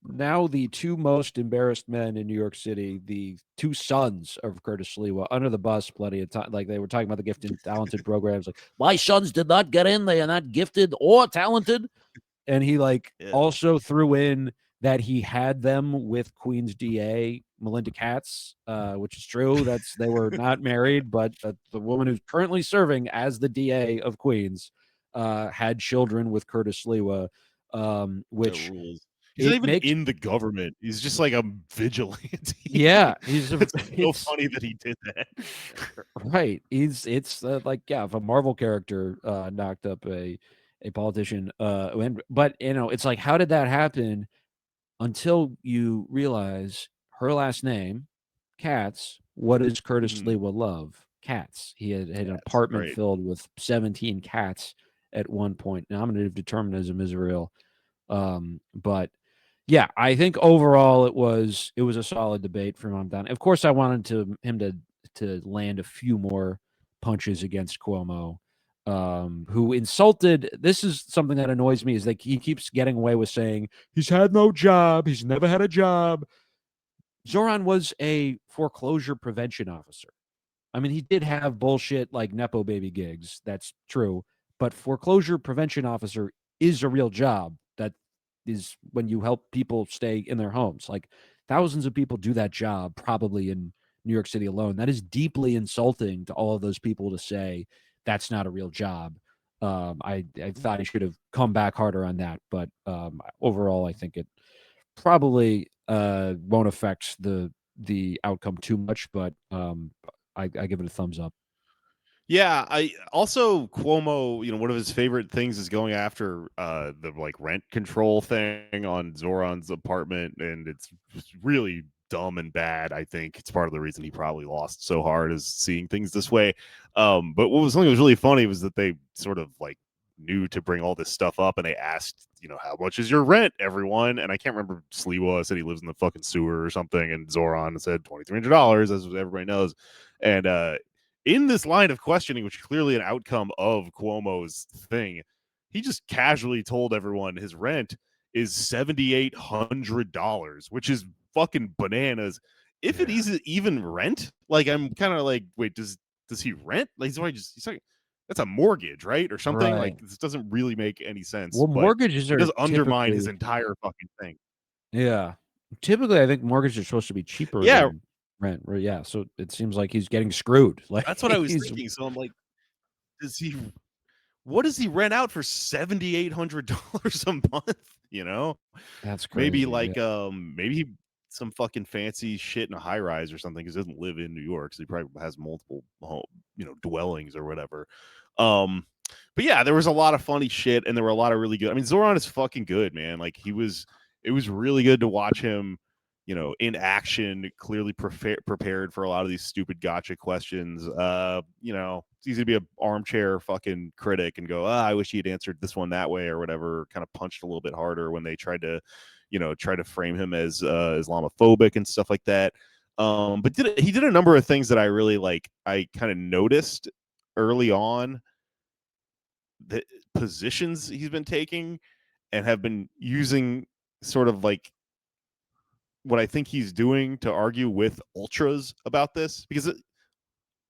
now the two most embarrassed men in New York City, the two sons of Curtis Sliwa, under the bus plenty of time. Like they were talking about the gifted and talented programs. Like, my sons did not get in. They are not gifted or talented. and he like Yeah. also threw in that he had them with Queen's DA Melinda Katz, which is true. They were not married, but the woman who's currently serving as the DA of Queens had children with Curtis Lewa, which rules. He's not it even makes in the government. He's just like a vigilante. yeah, It's so funny that he did that. right. It's like yeah, if a Marvel character knocked up a politician, but it's like how did that happen? Until you realize her last name, Katz. What does Curtis Mhm. Lewa love? Cats. He had an Cats, apartment right. filled with 17 cats at one point. Nominative determinism is real. But yeah, I think overall it was a solid debate from him down. Of course, I wanted him to land a few more punches against Cuomo, who insulted. This is something that annoys me is like he keeps getting away with saying he's had no job, he's never had a job. Zoran was a foreclosure prevention officer. I mean, he did have bullshit like Nepo baby gigs. That's true. But foreclosure prevention officer is a real job that is when you help people stay in their homes. Like thousands of people do that job probably in New York City alone. That is deeply insulting to all of those people to say that's not a real job. I thought he should have come back harder on that. But overall, I think it probably won't affect the outcome too much. But I give it a thumbs up. Yeah, I also Cuomo, one of his favorite things is going after the like rent control thing on Zoran's apartment, and it's just really dumb and bad. I think it's part of the reason he probably lost so hard is seeing things this way. But something that was really funny was that they sort of like knew to bring all this stuff up, and they asked, how much is your rent, everyone? And I can't remember. Sliwa said he lives in the fucking sewer or something, and Zoran said $2,300, as everybody knows, and in this line of questioning, which is clearly an outcome of Cuomo's thing, he just casually told everyone his rent is $7,800, which is fucking bananas. If it is even rent, like I'm kind of like, wait, does he rent? Like he's like, that's a mortgage, right, or something. Right. Like this doesn't really make any sense. Well, But mortgages it are does undermine his typically entire fucking thing. yeah. Typically, I think mortgages are supposed to be cheaper Yeah, than rent. Yeah, so it seems like he's getting screwed. Like that's what I was he's thinking. So I'm like, does he what does he rent out for $7,800 a month? that's Maybe crazy. like maybe some fucking fancy shit in a high rise or something because he doesn't live in New York, so he probably has multiple dwellings or whatever. But yeah, there was a lot of funny shit and there were a lot of really good. I mean, Zoran is fucking good, man. Like it was really good to watch him, in action, clearly prepared for a lot of these stupid gotcha questions. It's easy to be an armchair fucking critic and go, I wish he had answered this one that way or whatever, kind of punched a little bit harder when they tried to, frame him as Islamophobic and stuff like that. But he did a number of things that I really like. I kind of noticed early on the positions he's been taking and have been using sort of like what I think he's doing to argue with ultras about this, because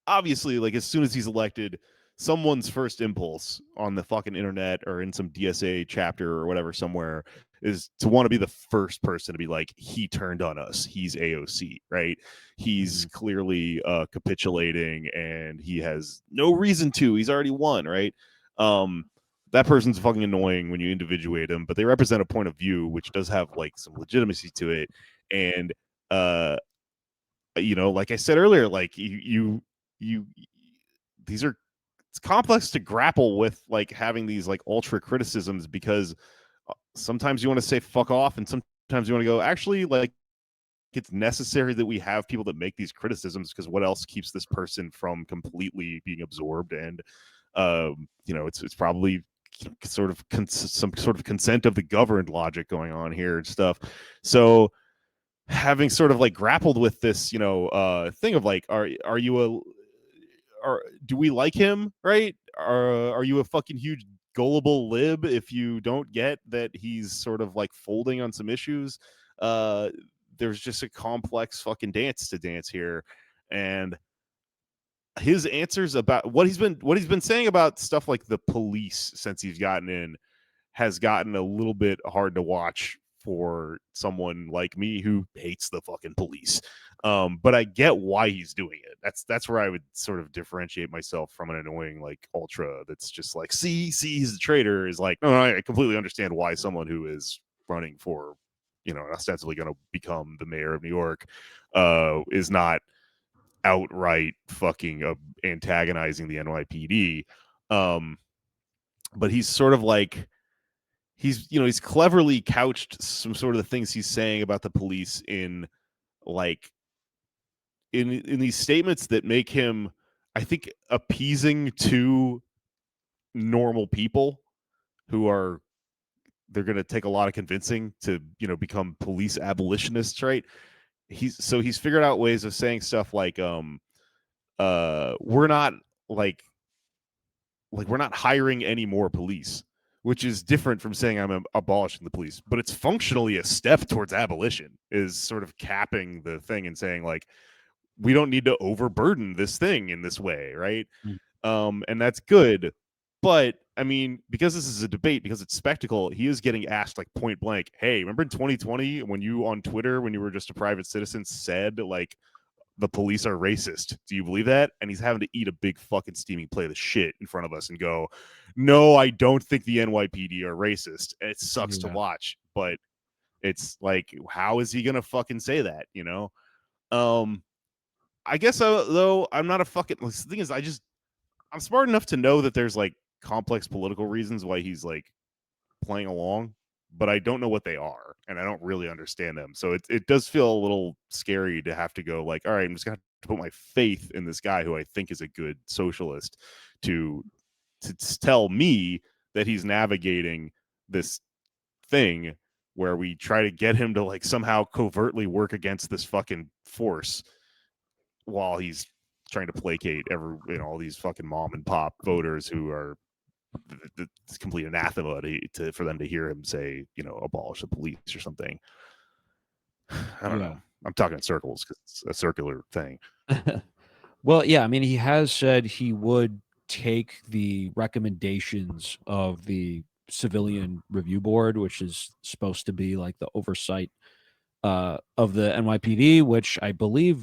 obviously, like as soon as he's elected, someone's first impulse on the fucking internet or in some DSA chapter or whatever somewhere is to want to be the first person to be like, he turned on us, he's AOC, right? He's clearly capitulating and he has no reason to, he's already won, right? That person's fucking annoying when you individuate them, but they represent a point of view which does have like some legitimacy to it. And like I said earlier, like you these are, it's complex to grapple with, like having these like ultra criticisms, because sometimes you want to say fuck off and sometimes you want to go, actually, like it's necessary that we have people that make these criticisms, because what else keeps this person from completely being absorbed? And it's probably sort of some sort of consent of the governed logic going on here and stuff. So having sort of like grappled with this, thing of like, are you do we like him, right? Are you a fucking huge gullible lib if you don't get that he's sort of like folding on some issues? There's just a complex fucking dance to dance here, and his answers about what he's been saying about stuff like the police since he's gotten in has gotten a little bit hard to watch for someone like me who hates the fucking police. But I get why he's doing it. That's where I would sort of differentiate myself from an annoying like ultra that's just like, see, he's a traitor, is like, no, I completely understand why someone who is running for, ostensibly going to become the mayor of New York, is not outright fucking antagonizing the NYPD. But he's sort of like, he's cleverly couched some sort of the things he's saying about the police in like in these statements that make him, I think, appeasing to normal people who are, they're going to take a lot of convincing to become police abolitionists, right? He's figured out ways of saying stuff like we're not like we're not hiring any more police, which is different from saying I'm abolishing the police, but it's functionally a step towards abolition, is sort of capping the thing and saying like, we don't need to overburden this thing in this way, right? And that's good. But I mean, because this is a debate, because it's spectacle, he is getting asked like point blank, hey, remember in 2020 when you on Twitter, when you were just a private citizen, said like the police are racist? Do you believe that? And he's having to eat a big fucking steaming plate of shit in front of us and go, no, I don't think the NYPD are racist. It sucks to watch, but it's like, how is he gonna fucking say that? I guess though I'm not a fucking. The thing is, I'm smart enough to know that there's like complex political reasons why he's like playing along, but I don't know what they are, and I don't really understand them. So it does feel a little scary to have to go like, all right, I'm just gonna have to put my faith in this guy who I think is a good socialist to tell me that he's navigating this thing where we try to get him to like somehow covertly work against this fucking force while he's trying to placate all these fucking mom and pop voters who are it's complete anathema for them to hear him say, abolish the police or something. I don't know. I'm talking in circles because it's a circular thing. Well, yeah, I mean, he has said he would take the recommendations of the Civilian Review Board, which is supposed to be like the oversight of the NYPD, which I believe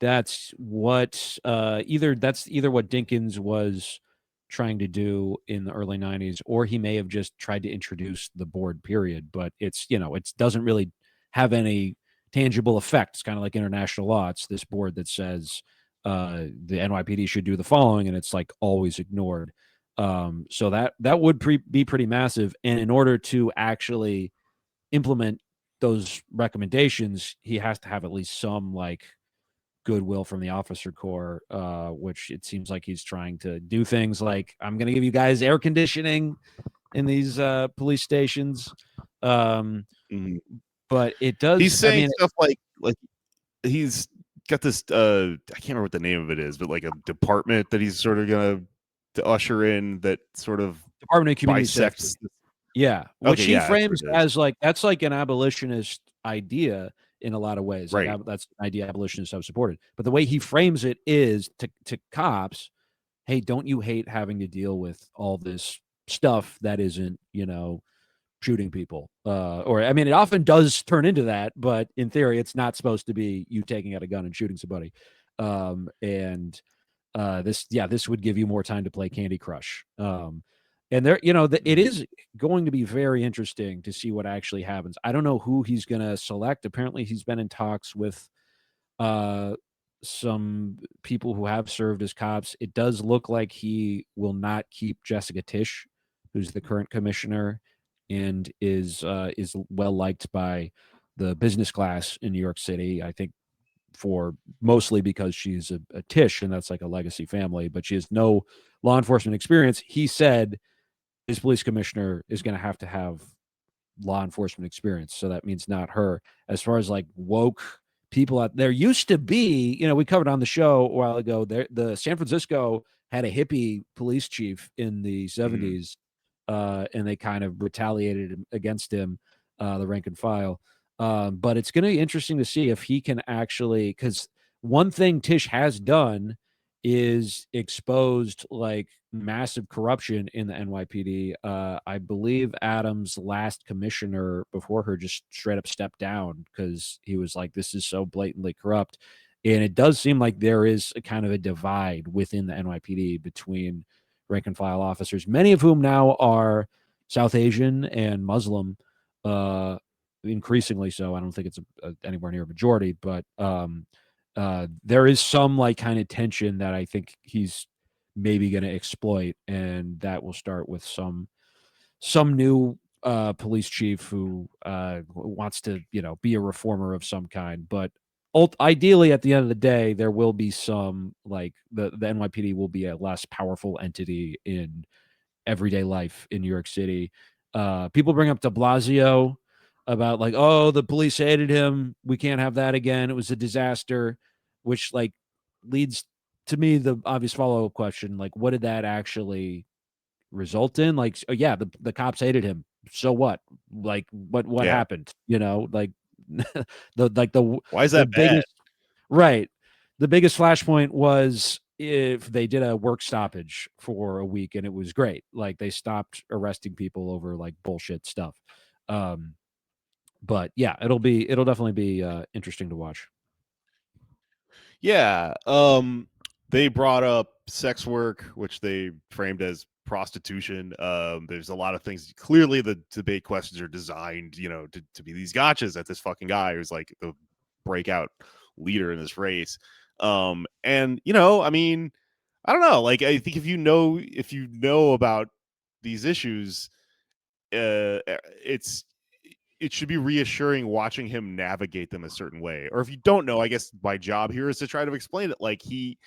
that's what either what Dinkins was trying to do in the early 90s, or he may have just tried to introduce the board, period. But it's, it doesn't really have any tangible effect. It's kind of like international law. It's this board that says the NYPD should do the following, and it's like always ignored. So that would be pretty massive. And in order to actually implement those recommendations, he has to have at least some like goodwill from the officer corps, which it seems like he's trying to do things like, I'm going to give you guys air conditioning in these police stations. But it does. He's saying stuff like he's got this. I can't remember what the name of it is, but like a department that he's sort of gonna usher in that sort of Department of Community bisects. Safety. Yeah, which he frames as like that's like an abolitionist idea in a lot of ways. Right. Like, that's an idea abolitionists have supported. But the way he frames it is to cops, hey, don't you hate having to deal with all this stuff that isn't, shooting people? Or, I mean, it often does turn into that, but in theory, it's not supposed to be you taking out a gun and shooting somebody. This would give you more time to play Candy Crush. And there, it is going to be very interesting to see what actually happens. I don't know who he's going to select. Apparently, he's been in talks with some people who have served as cops. It does look like he will not keep Jessica Tisch, who's the current commissioner and is well liked by the business class in New York City. I think mostly because she's a Tisch, and that's like a legacy family, but she has no law enforcement experience. He said his police commissioner is going to have law enforcement experience. So that means not her. As far as like woke people out there, used to be, we covered on the show a while ago, the San Francisco had a hippie police chief in the 70s, and they kind of retaliated against him, the rank and file. But it's going to be interesting to see if he can actually, because one thing Tisch has done is exposed like massive corruption in the NYPD. I believe Adams' last commissioner before her just straight up stepped down because he was like, this is so blatantly corrupt. And it does seem like there is a kind of a divide within the NYPD between rank and file officers, many of whom now are South Asian and Muslim, increasingly so. I don't think it's anywhere near a majority, but there is some like kind of tension that I think he's maybe going to exploit, and that will start with some new police chief who wants to be a reformer of some kind. But ideally, at the end of the day, there will be some like the NYPD will be a less powerful entity in everyday life in New York City. People bring up De Blasio about like, oh, the police hated him. We can't have that again. It was a disaster, which like leads to me the obvious follow-up question, like, what did that actually result in? Like, oh, yeah, the cops hated him. So what? Like, what Yeah. happened? Like the Why is the that bad? biggest right. The biggest flashpoint was if they did a work stoppage for a week and it was great. Like they stopped arresting people over like bullshit stuff. But yeah, it'll definitely be interesting to watch. Yeah. They brought up sex work, which they framed as prostitution. There's a lot of things. Clearly, the debate questions are designed, to be these gotchas at this fucking guy who's like the breakout leader in this race. And I mean, I don't know. Like, I think if you know about these issues, it should be reassuring watching him navigate them a certain way. Or if you don't know, I guess my job here is to try to explain it. Like he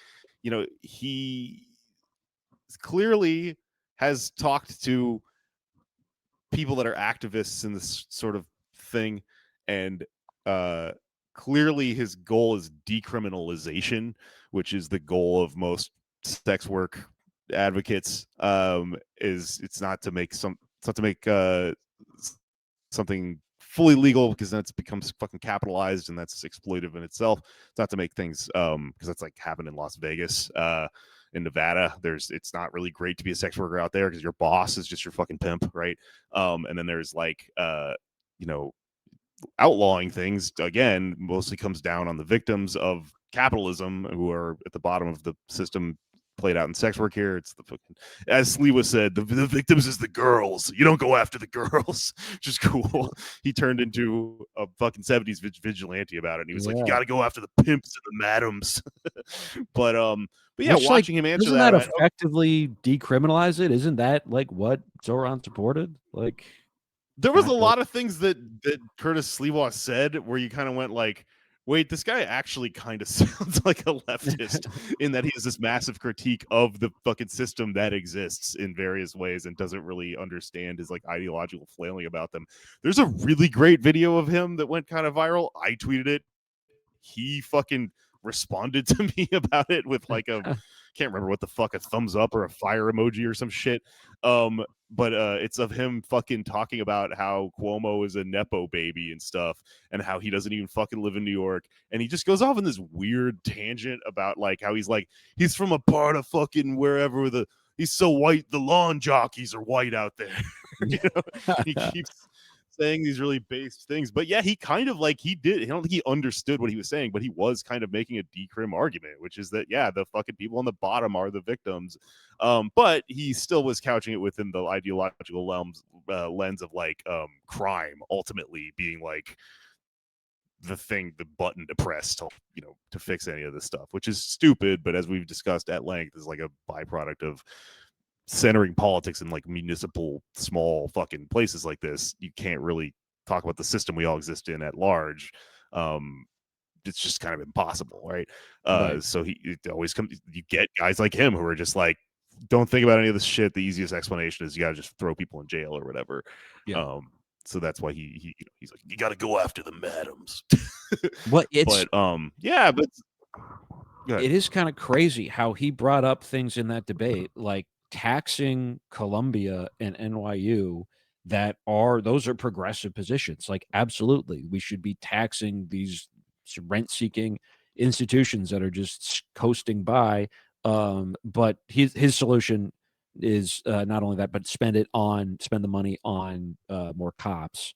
clearly has talked to people that are activists in this sort of thing, and clearly his goal is decriminalization, which is the goal of most sex work advocates. It's not to make something fully legal, because then it becomes fucking capitalized and that's exploitive in itself. It's not to make things because that's like happened in Las Vegas, in Nevada. It's not really great to be a sex worker out there because your boss is just your fucking pimp, right? And then there's like outlawing things, again, mostly comes down on the victims of capitalism, who are at the bottom of the system, played out in sex work here. It's the fucking, as Sliwa said, the victims is the girls. You don't go after the girls, which is cool. He turned into a fucking 70s vigilante about it, and he was like, you got to go after the pimps and the madams. but yeah, Which, watching him answer doesn't that, effectively decriminalize it? Isn't that like what Zoran supported? Like, there was a lot of things that Curtis Sliwa said where you kind of went like, wait, this guy actually kind of sounds like a leftist in that he has this massive critique of the fucking system that exists in various ways and doesn't really understand his like ideological flailing about them. There's a really great video of him that went kind of viral. I tweeted it. He fucking responded to me about it with like a can't remember what the fuck, a thumbs up or a fire emoji or some shit. But it's of him fucking talking about how Cuomo is a Nepo baby and stuff, and how he doesn't even fucking live in New York. And he just goes off on this weird tangent about like how he's from a part of fucking wherever he's so white, the lawn jockeys are white out there. He keeps saying these really based things. But yeah, he kind of like I don't think he understood what he was saying, but he was kind of making a decrim argument, which is that yeah, the fucking people on the bottom are the victims. But he still was couching it within the ideological lens of like crime ultimately being like the button to press to fix any of this stuff, which is stupid, but as we've discussed at length, is like a byproduct of centering politics in like municipal small fucking places like this. You can't really talk about the system we all exist in at large. It's just kind of impossible, right? Right. So it always comes, you get guys like him who are just like, don't think about any of this shit. The easiest explanation is you gotta just throw people in jail or whatever. Yeah. So that's why he's like, you gotta go after the madams. But it's yeah, but it is kind of crazy how he brought up things in that debate, like taxing Columbia and NYU those are progressive positions. Like, absolutely, we should be taxing these rent-seeking institutions that are just coasting by But his solution is not only that, but spend the money on more cops,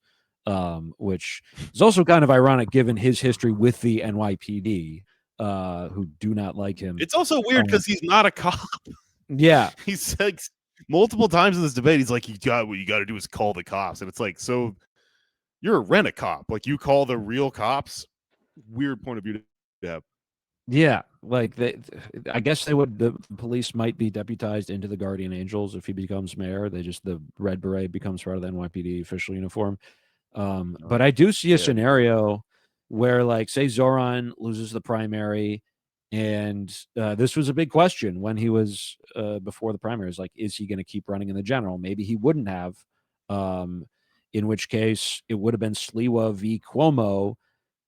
which is also kind of ironic given his history with the NYPD, who do not like him. It's also weird because he's not a cop. Yeah, He's like multiple times in this debate, he's like, what you got to do is call the cops. And it's like, so you're a rent-a-cop. Like, you call the real cops? Weird point of view to have. yeah. Like I guess the police might be deputized into the Guardian Angels if he becomes mayor. The red beret becomes part of the NYPD official uniform. But I do see a scenario where, like, say Zoran loses the primary, and this was a big question when he was before the primaries. Like, is he going to keep running in the general? Maybe he wouldn't have. In which case, it would have been Sliwa v. Cuomo.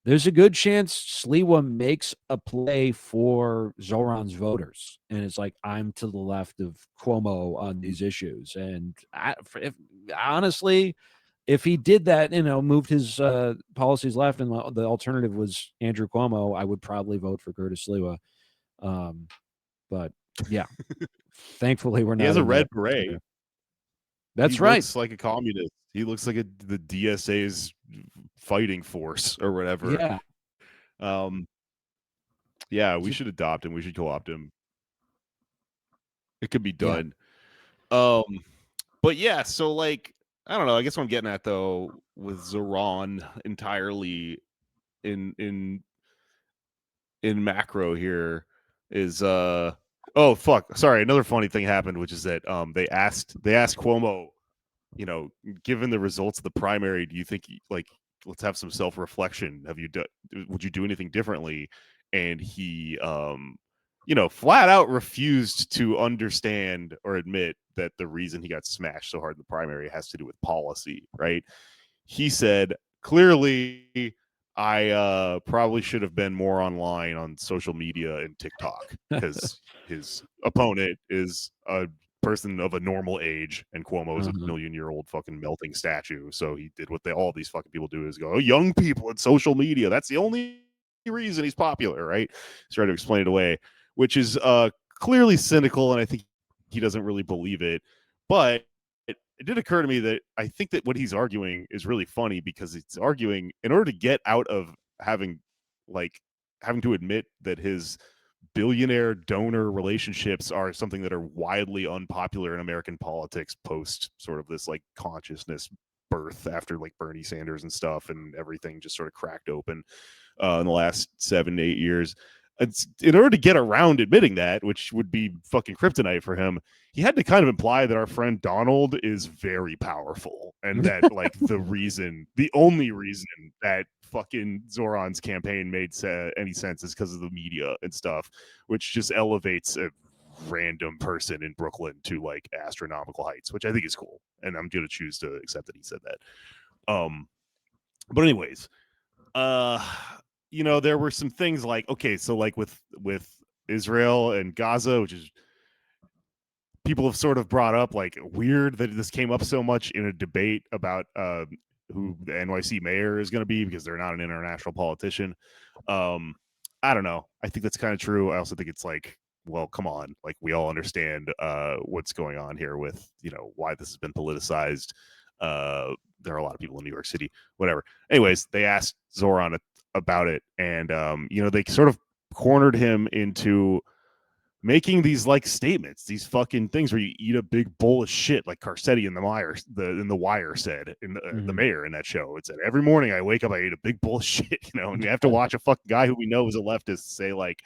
There's a good chance Sliwa makes a play for Zoran's voters, and it's like, I'm to the left of Cuomo on these issues. And honestly, if he did that, moved his policies left, and the alternative was Andrew Cuomo, I would probably vote for Curtis Sliwa. But yeah, thankfully we're not. He has a red beret. That's he right. Looks like a communist. He looks like the DSA's fighting force or whatever. Yeah. Yeah, we should adopt him. We should co-opt him. It could be done. Yeah. But yeah, so like, I don't know. I guess what I'm getting at though with Zoran entirely in macro here is oh fuck, sorry, another funny thing happened, which is that they asked Cuomo, given the results of the primary, do you think, like, let's have some self-reflection, would you do anything differently? And he flat out refused to understand or admit that the reason he got smashed so hard in the primary has to do with policy, right? He said, clearly, I probably should have been more online on social media and TikTok because his opponent is a person of a normal age, and Cuomo is a million-year-old fucking melting statue. So he did what all these fucking people do, is go, oh, young people and social media, that's the only reason he's popular, right? He's trying to explain it away, which is clearly cynical, and I think he doesn't really believe it. But it did occur to me that I think that what he's arguing is really funny, because it's arguing in order to get out of having to admit that his billionaire donor relationships are something that are widely unpopular in American politics post sort of this like consciousness birth after like Bernie Sanders and stuff, and everything just sort of cracked open in the last 7-8 years. In order to get around admitting that, which would be fucking kryptonite for him, he had to kind of imply that our friend Donald is very powerful, and that like the only reason that fucking Zoran's campaign made any sense is because of the media and stuff, which just elevates a random person in Brooklyn to like astronomical heights, which I think is cool, and I'm gonna choose to accept that he said that. But anyways, there were some things like, okay, so like with Israel and Gaza, which is, people have sort of brought up, like, weird that this came up so much in a debate about who the NYC mayor is going to be, because they're not an international politician. I don't know. I think that's kind of true. I also think it's like, well, come on, like, we all understand what's going on here with, why this has been politicized. There are a lot of people in New York City, whatever. Anyways, they asked Zoran about it, and they sort of cornered him into making these like statements, these fucking things where you eat a big bowl of shit, like Garcetti in the Wire said, the mayor in that show. It said, every morning I wake up, I eat a big bowl of shit, and we have to watch a fucking guy who we know is a leftist say, like,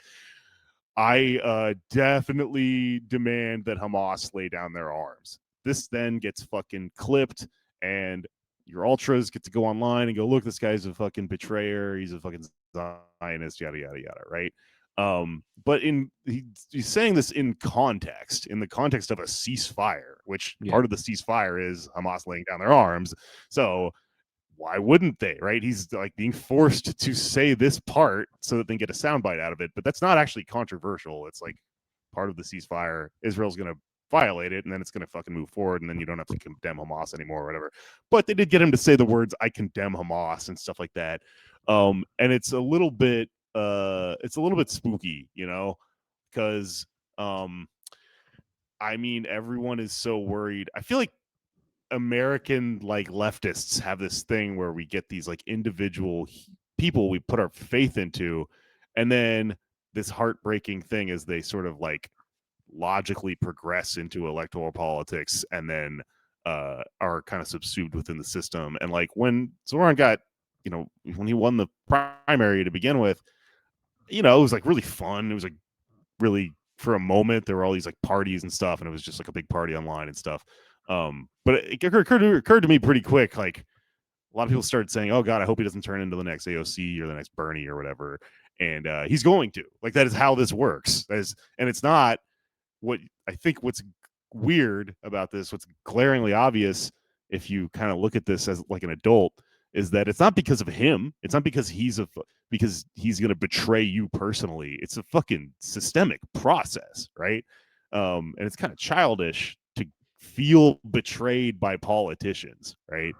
I definitely demand that Hamas lay down their arms. This then gets fucking clipped, and your ultras get to go online and go, look, this guy's a fucking betrayer, he's a fucking Zionist, yada yada yada, right? But he's saying this in the context of a ceasefire, which part of the ceasefire is Hamas laying down their arms. So why wouldn't they, right? He's like being forced to say this part so that they can get a soundbite out of it. But that's not actually controversial. It's like part of the ceasefire. Israel's going to violate it, and then it's going to fucking move forward, and then you don't have to condemn Hamas anymore or whatever. But they did get him to say the words, I condemn Hamas, and stuff like that. And it's a little bit spooky, because I mean, everyone is so worried. I feel like American like leftists have this thing where we get these like individual people we put our faith into, and then this heartbreaking thing is they sort of like logically progress into electoral politics and then are kind of subsumed within the system. And like when Zoran got, when he won the primary to begin with, it was like really fun. It was like really, for a moment, there were all these like parties and stuff, and it was just like a big party online and stuff. But it occurred to me pretty quick, like a lot of people started saying, "Oh God, I hope he doesn't turn into the next AOC or the next Bernie or whatever." And he's going to. Like, that is how this works. And it's not what I think. What's weird about this, what's glaringly obvious, if you kind of look at this as like an adult, is that it's not because of him. It's not because he's going to betray you personally. It's a fucking systemic process, right? And it's kind of childish to feel betrayed by politicians, right?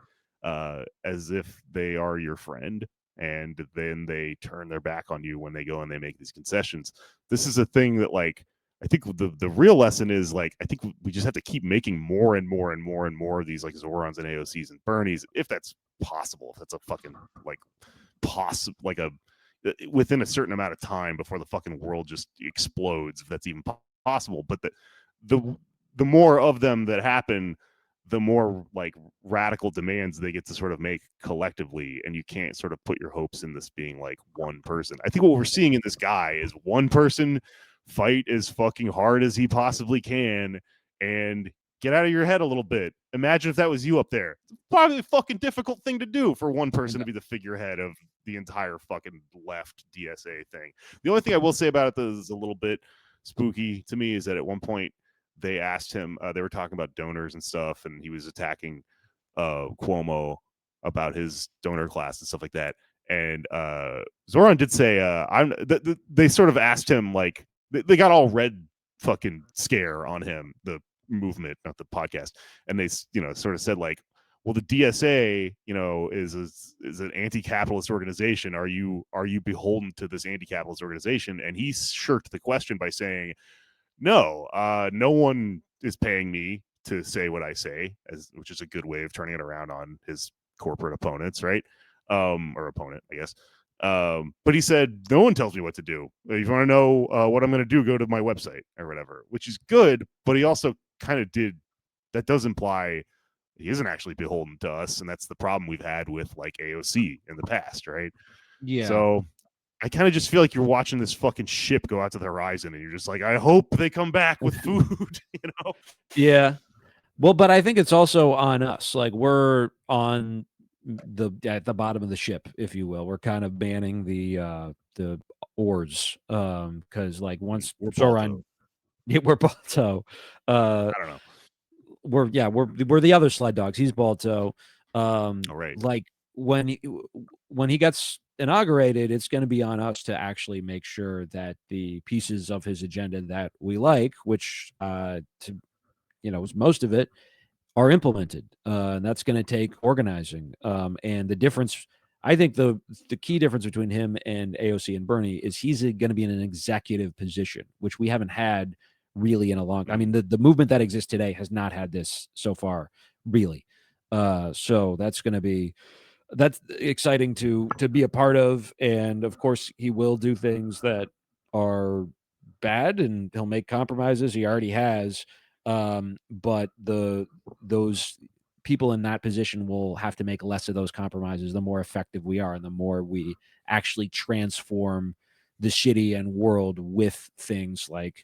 As if they are your friend, and then they turn their back on you when they go and they make these concessions. This is a thing that, like, I think the real lesson is, like, I think we just have to keep making more and more and more and more of these like Zorons and AOCs and Bernies, if that's possible, if that's a fucking like like a within a certain amount of time before the fucking world just explodes, if that's even possible. But the more of them that happen, the more like radical demands they get to sort of make collectively, and you can't sort of put your hopes in this being like one person. I think what we're seeing in this guy is one person fight as fucking hard as he possibly can and get out of your head a little bit. Imagine if that was you up there. It's probably a fucking difficult thing to do for one person to be the figurehead of the entire fucking left DSA thing. The only thing I will say about it that is a little bit spooky to me is that at one point they asked him, they were talking about donors and stuff, and he was attacking Cuomo about his donor class and stuff like that. And Zoran did say, they sort of asked him, like, they got all red fucking scare on him, the movement, not the podcast, and they sort of said, like, well, the DSA is an anti-capitalist organization. Are you beholden to this anti-capitalist organization? And he shirked the question by saying, no, no one is paying me to say what I say, which is a good way of turning it around on his corporate opponents, right? Or opponent, I guess. But he said, no one tells me what to do. If you want to know what I'm going to do, go to my website or whatever, which is good. But he also kind of that does imply he isn't actually beholden to us. And that's the problem we've had with like AOC in the past, right? Yeah. So I kind of just feel like you're watching this fucking ship go out to the horizon, and you're just like, I hope they come back with food, Yeah. Well, but I think it's also on us. Like, we're on at the bottom of the ship, if you will. We're kind of banning the oars, because like once we're Zoran, we're Balto. I don't know. We're the other sled dogs. He's Balto. Right. Like when he gets inaugurated, it's going to be on us to actually make sure that the pieces of his agenda that we like, which is most of it, are implemented. And that's going to take organizing. And the difference, I think the key difference between him and AOC and Bernie is he's going to be in an executive position, which we haven't had really in a long time. I mean, the movement that exists today has not had this so far, really. So that's exciting to be a part of. And of course, he will do things that are bad, and he'll make compromises. He already has. But those people in that position will have to make less of those compromises the more effective we are, and the more we actually transform the shitty and world with things like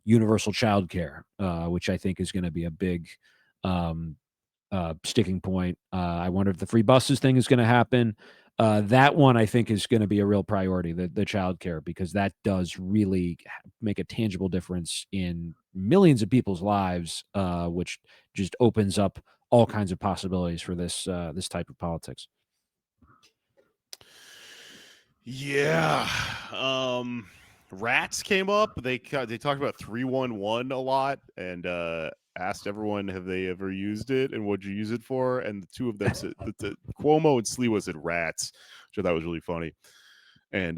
universal childcare, which I think is going to be a big sticking point. I wonder if the free buses thing is going to happen. That one I think is going to be a real priority, the childcare, because that does really make a tangible difference in millions of people's lives, which just opens up all kinds of possibilities for this type of politics. Yeah. Rats came up. They talked about 311 a lot, and asked everyone, have they ever used it and what'd you use it for? And the two of them said, Cuomo and Sliwa said rats, which I thought was really funny. And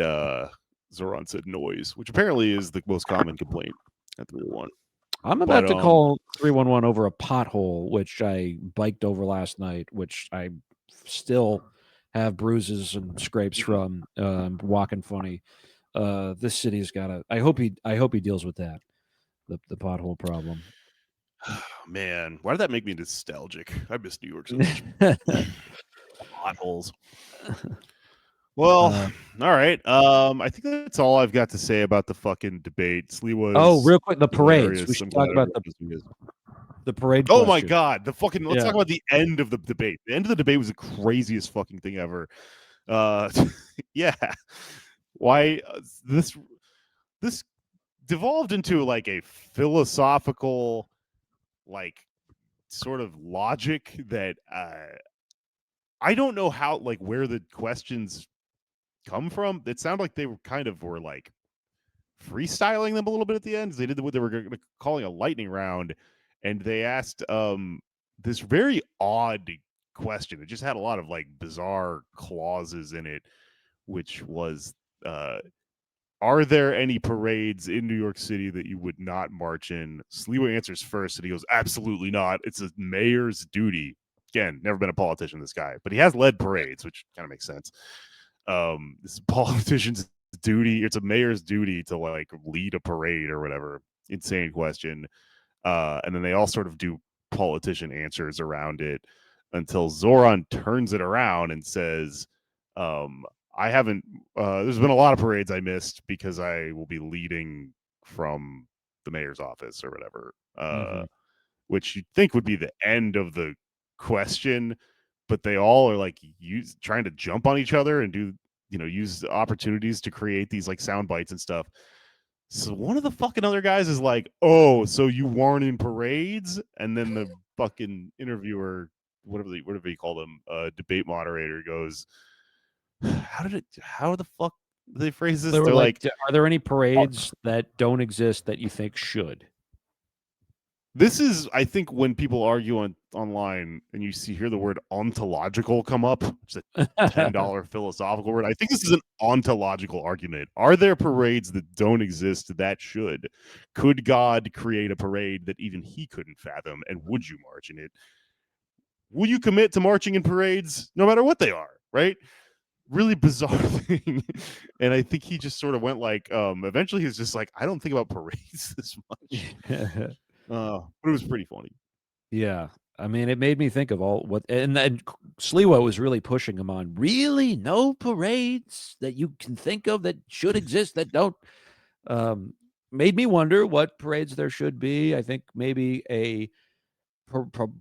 Zoran said noise, which apparently is the most common complaint. at 301. I'm But about to call 311 over a pothole, which I biked over last night, which I still have bruises and scrapes from. Walking funny. This city's got to. I hope he deals with that, the pothole problem. man, why did that make me nostalgic? I miss New York so much. Potholes. Well, all right. I think that's all I've got to say about the fucking debate. Sliwa Oh, is real quick, the parades. hilarious. We should I'm talk glad about everyone knows who he is. the parade. Oh my question. god, the fucking let's Yeah. talk about the end of the debate. The end of the debate was the craziest fucking thing ever. Yeah. Why this devolved into like a philosophical like sort of logic that I don't know how like where the questions come from. It sounded like they were like freestyling them a little bit at the end. They did what they were calling a lightning round, and they asked this very odd question. It just had a lot of like bizarre clauses in it, which was are there any parades in New York City that you would not march in? Sliwa answers first, and he goes, absolutely not. It's a mayor's duty. Again, never been a politician, this guy, but he has led parades, which kind of makes sense. This politician's duty, it's a mayor's duty to like lead a parade or whatever. Insane question. And then they all sort of do politician answers around it until Zoran turns it around and says, I haven't there's been a lot of parades I missed because I will be leading from the mayor's office or whatever. Which you'd think would be the end of the question, but they all are like trying to jump on each other and do use opportunities to create these like sound bites and stuff. So one of the fucking other guys is like, oh, so you weren't in parades? And then the fucking interviewer, whatever you call them, debate moderator goes, how the fuck do they phrase this? They were They're like, are there any parades that don't exist that you think should? this is, I think, when people argue online and you hear the word ontological come up, which is a $10 philosophical word. I think this is an ontological argument. Are there parades that don't exist that should? Could God create a parade that even he couldn't fathom? And would you march in it? Will you commit to marching in parades no matter what they are, right? Really bizarre thing. And I think he just sort of went like, eventually he was just like, I don't think about parades this much. But it was pretty funny. Yeah. I mean, it made me think of all what, and then Sliwa was really pushing him on. Really, no parades that you can think of that should exist that don't. Made me wonder what parades there should be. I think maybe a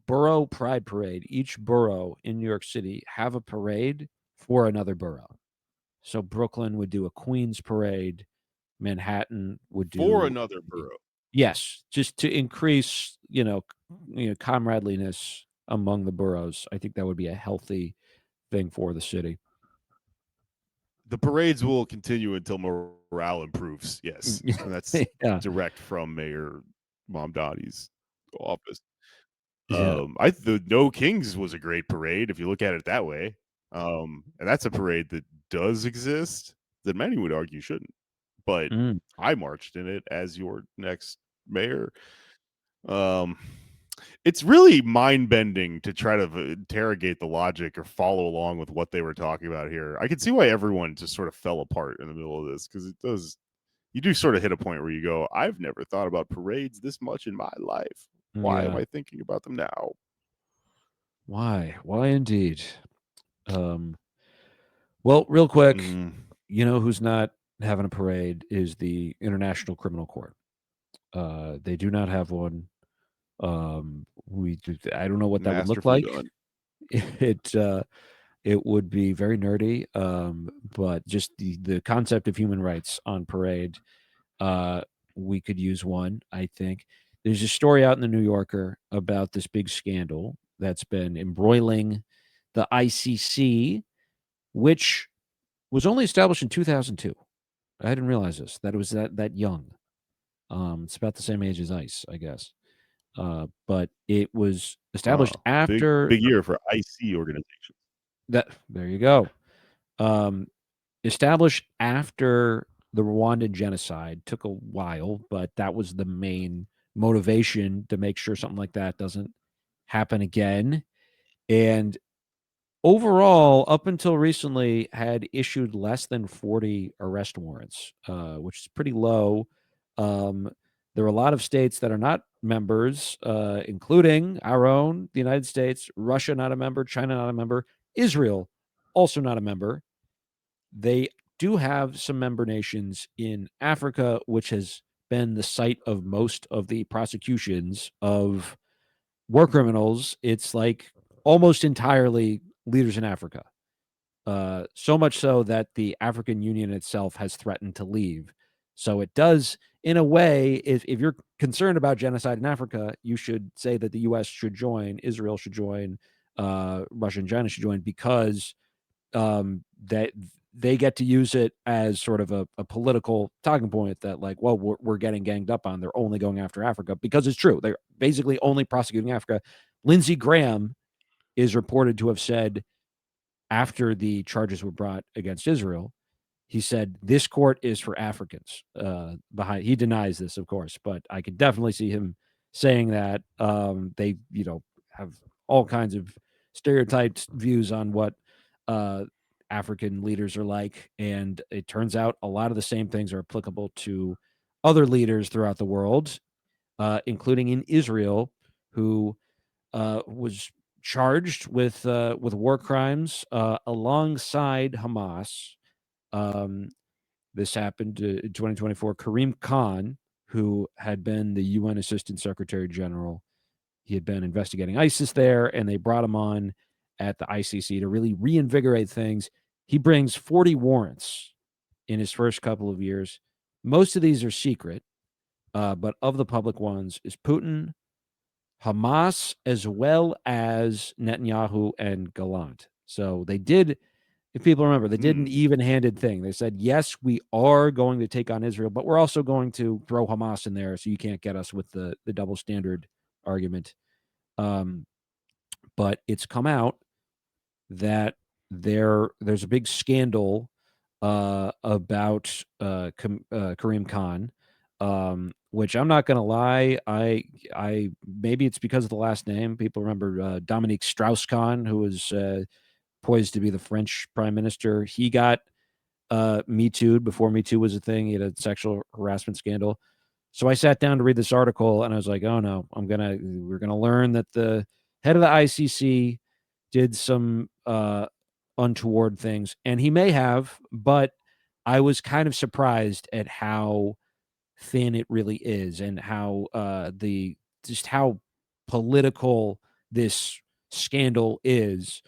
borough pride parade. Each borough in New York City have a parade for another borough. So Brooklyn would do a Queens parade. Manhattan would do for another borough. Yes, just to increase, comradeliness among the boroughs. I think that would be a healthy thing for the city. The parades will continue until morale improves. Yes, and that's direct from Mayor Mamdani's office. Yeah. The No Kings was a great parade if you look at it that way. And that's a parade that does exist that many would argue shouldn't. But I marched in it as your next mayor. It's really mind-bending to try to interrogate the logic or follow along with what they were talking about here. I can see why everyone just sort of fell apart in the middle of this, because you do sort of hit a point where you go, I've never thought about parades this much in my life. Why am I thinking about them now? Why indeed? Well, real quick, you know who's not having a parade is the International Criminal Court. They do not have one. I don't know what that would look like. It would be very nerdy, but just the concept of human rights on parade, we could use one, I think. There's a story out in the New Yorker about this big scandal that's been embroiling the ICC, which was only established in 2002. I didn't realize this, that it was that young. It's about the same age as ICE, I guess. But it was established after big year for IC organizations. There you go. Established after the Rwandan genocide. Took a while, but that was the main motivation to make sure something like that doesn't happen again. And overall, up until recently, had issued less than 40 arrest warrants, which is pretty low. There are a lot of states that are not members, including our own, the United States, Russia not a member, China not a member, Israel also not a member. They do have some member nations in Africa, which has been the site of most of the prosecutions of war criminals. It's like almost entirely leaders in Africa. So much so that the African Union itself has threatened to leave. So it does, in a way, if you're concerned about genocide in Africa, you should say that the U.S. should join, Israel should join, Russia and China should join, because that they get to use it as sort of a political talking point that, like, well, we're getting ganged up on. They're only going after Africa, because it's true. They're basically only prosecuting Africa. Lindsey Graham is reported to have said, after the charges were brought against Israel, he said, this court is for Africans. He denies this, of course, but I could definitely see him saying that. They, have all kinds of stereotyped views on what African leaders are like, and it turns out a lot of the same things are applicable to other leaders throughout the world, including in Israel, who was charged with war crimes alongside Hamas. This happened in 2024. Karim Khan, who had been the UN Assistant Secretary General, he had been investigating ISIS there, and they brought him on at the ICC to really reinvigorate things. He brings 40 warrants in his first couple of years. Most of these are secret, but of the public ones is Putin, Hamas, as well as Netanyahu and Gallant. So they did, if people remember, they did an even-handed thing. They said, yes, we are going to take on Israel, but we're also going to throw Hamas in there, so you can't get us with the double standard argument. But it's come out that there's a big scandal about Karim Khan, which I'm not going to lie, I maybe it's because of the last name. People remember Dominique Strauss-Kahn, who was poised to be the French prime minister. He got Me Too'd before Me Too was a thing. He had a sexual harassment scandal. So I sat down to read this article, and I was like, oh no, we're gonna learn that the head of the ICC did some untoward things, and he may have, but I was kind of surprised at how thin it really is, and how how political this scandal is,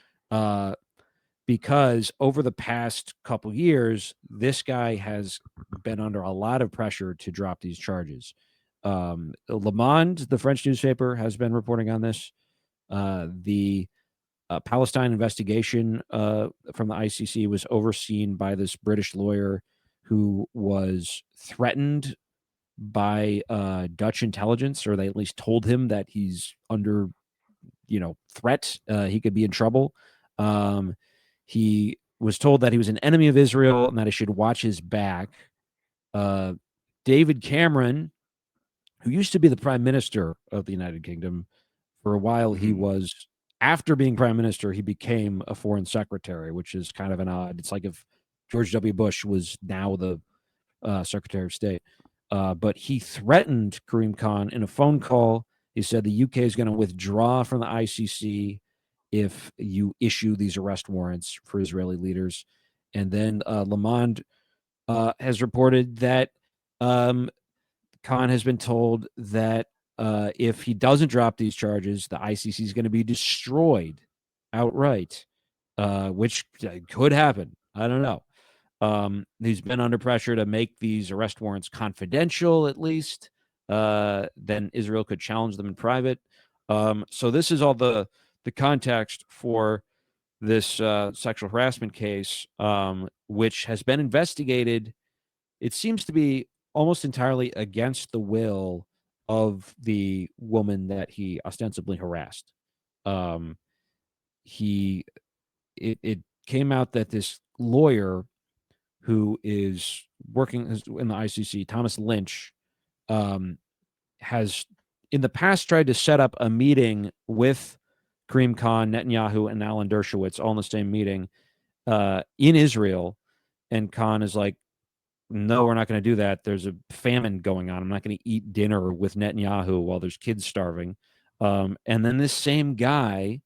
because over the past couple years, this guy has been under a lot of pressure to drop these charges. Le Monde, the French newspaper, has been reporting on this. The Palestine investigation from the ICC was overseen by this British lawyer who was threatened by Dutch intelligence, or they at least told him that he's under, threat. He could be in trouble. He was told that he was an enemy of Israel and that he should watch his back. David Cameron, who used to be the prime minister of the United Kingdom, for a while he was, after being prime minister, he became a foreign secretary, which is kind of an odd. It's like if George W. Bush was now the Secretary of State. But he threatened Karim Khan in a phone call. He said the UK is going to withdraw from the ICC if you issue these arrest warrants for Israeli leaders. And then Le Monde has reported that Khan has been told that if he doesn't drop these charges, the ICC is going to be destroyed outright, which could happen. I don't know. He's been under pressure to make these arrest warrants confidential, at least. Then Israel could challenge them in private. So this is all the context for this sexual harassment case, which has been investigated. It seems to be almost entirely against the will of the woman that he ostensibly harassed. It came out that this lawyer who is working in the ICC, Thomas Lynch, has in the past tried to set up a meeting with Karim Khan, Netanyahu, and Alan Dershowitz all in the same meeting in Israel. And Khan is like, no, we're not going to do that. There's a famine going on. I'm not going to eat dinner with Netanyahu while there's kids starving. And then this same guy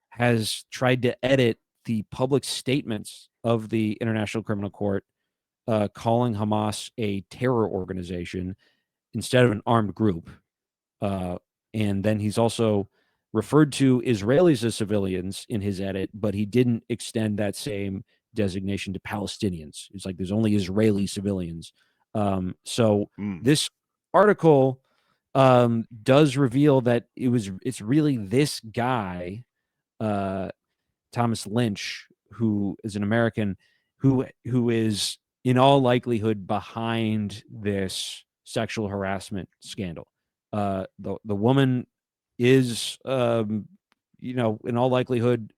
has tried to edit the public statements of the International Criminal Court, calling Hamas a terror organization instead of an armed group. And then he's also referred to Israelis as civilians in his edit, but he didn't extend that same designation to Palestinians. It's like there's only Israeli civilians. So this article does reveal that it's really this guy, Thomas Lynch, who is an American, who is in all likelihood behind this sexual harassment scandal. The woman is, in all likelihood,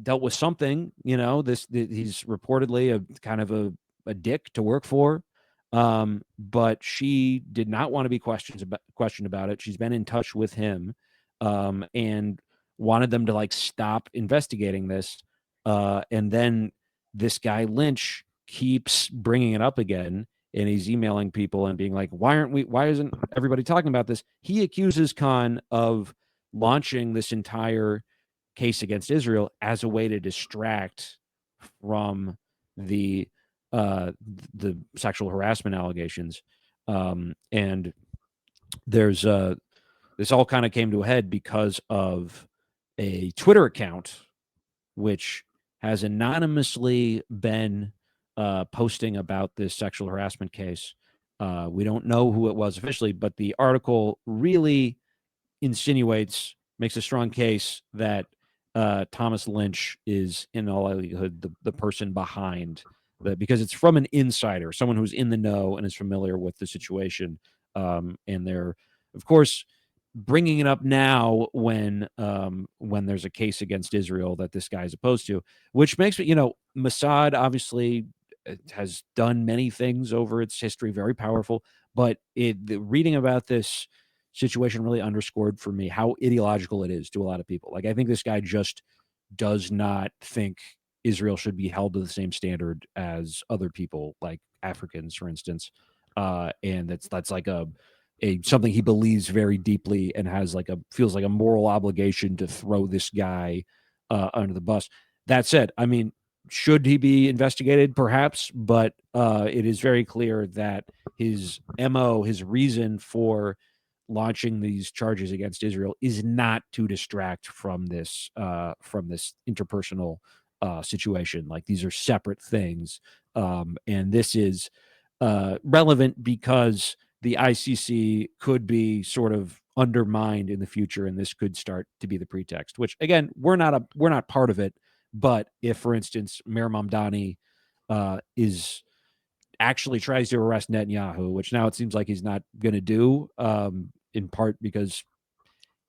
dealt with something. He's reportedly a kind of a dick to work for, but she did not want to be questioned about it. She's been in touch with him, and wanted them to like stop investigating this. And then this guy Lynch keeps bringing it up again, and he's emailing people and being like, why isn't everybody talking about this? He accuses Khan of launching this entire case against Israel as a way to distract from the sexual harassment allegations. And there's this all kind of came to a head because of a Twitter account which has anonymously been posting about this sexual harassment case. We don't know who it was officially, but the article really makes a strong case that Thomas Lynch is in all likelihood the person behind because it's from an insider, someone who's in the know and is familiar with the situation. And they're, of course, bringing it up now when there's a case against Israel that this guy is opposed to, which makes me, Mossad obviously has done many things over its history, very powerful, but the reading about this situation really underscored for me how ideological it is to a lot of people. Like, I think this guy just does not think Israel should be held to the same standard as other people, like Africans, for instance. And that's like a something he believes very deeply and has feels like a moral obligation to throw this guy under the bus. That said, I mean, should he be investigated? Perhaps, but it is very clear that his MO, his reason for launching these charges against Israel, is not to distract from this interpersonal situation. Like, these are separate things, and this is relevant because the ICC could be sort of undermined in the future, and this could start to be the pretext. Which, again, we're not part of it. But if, for instance, Mayor Mamdani actually tries to arrest Netanyahu, which now it seems like he's not going to do, in part because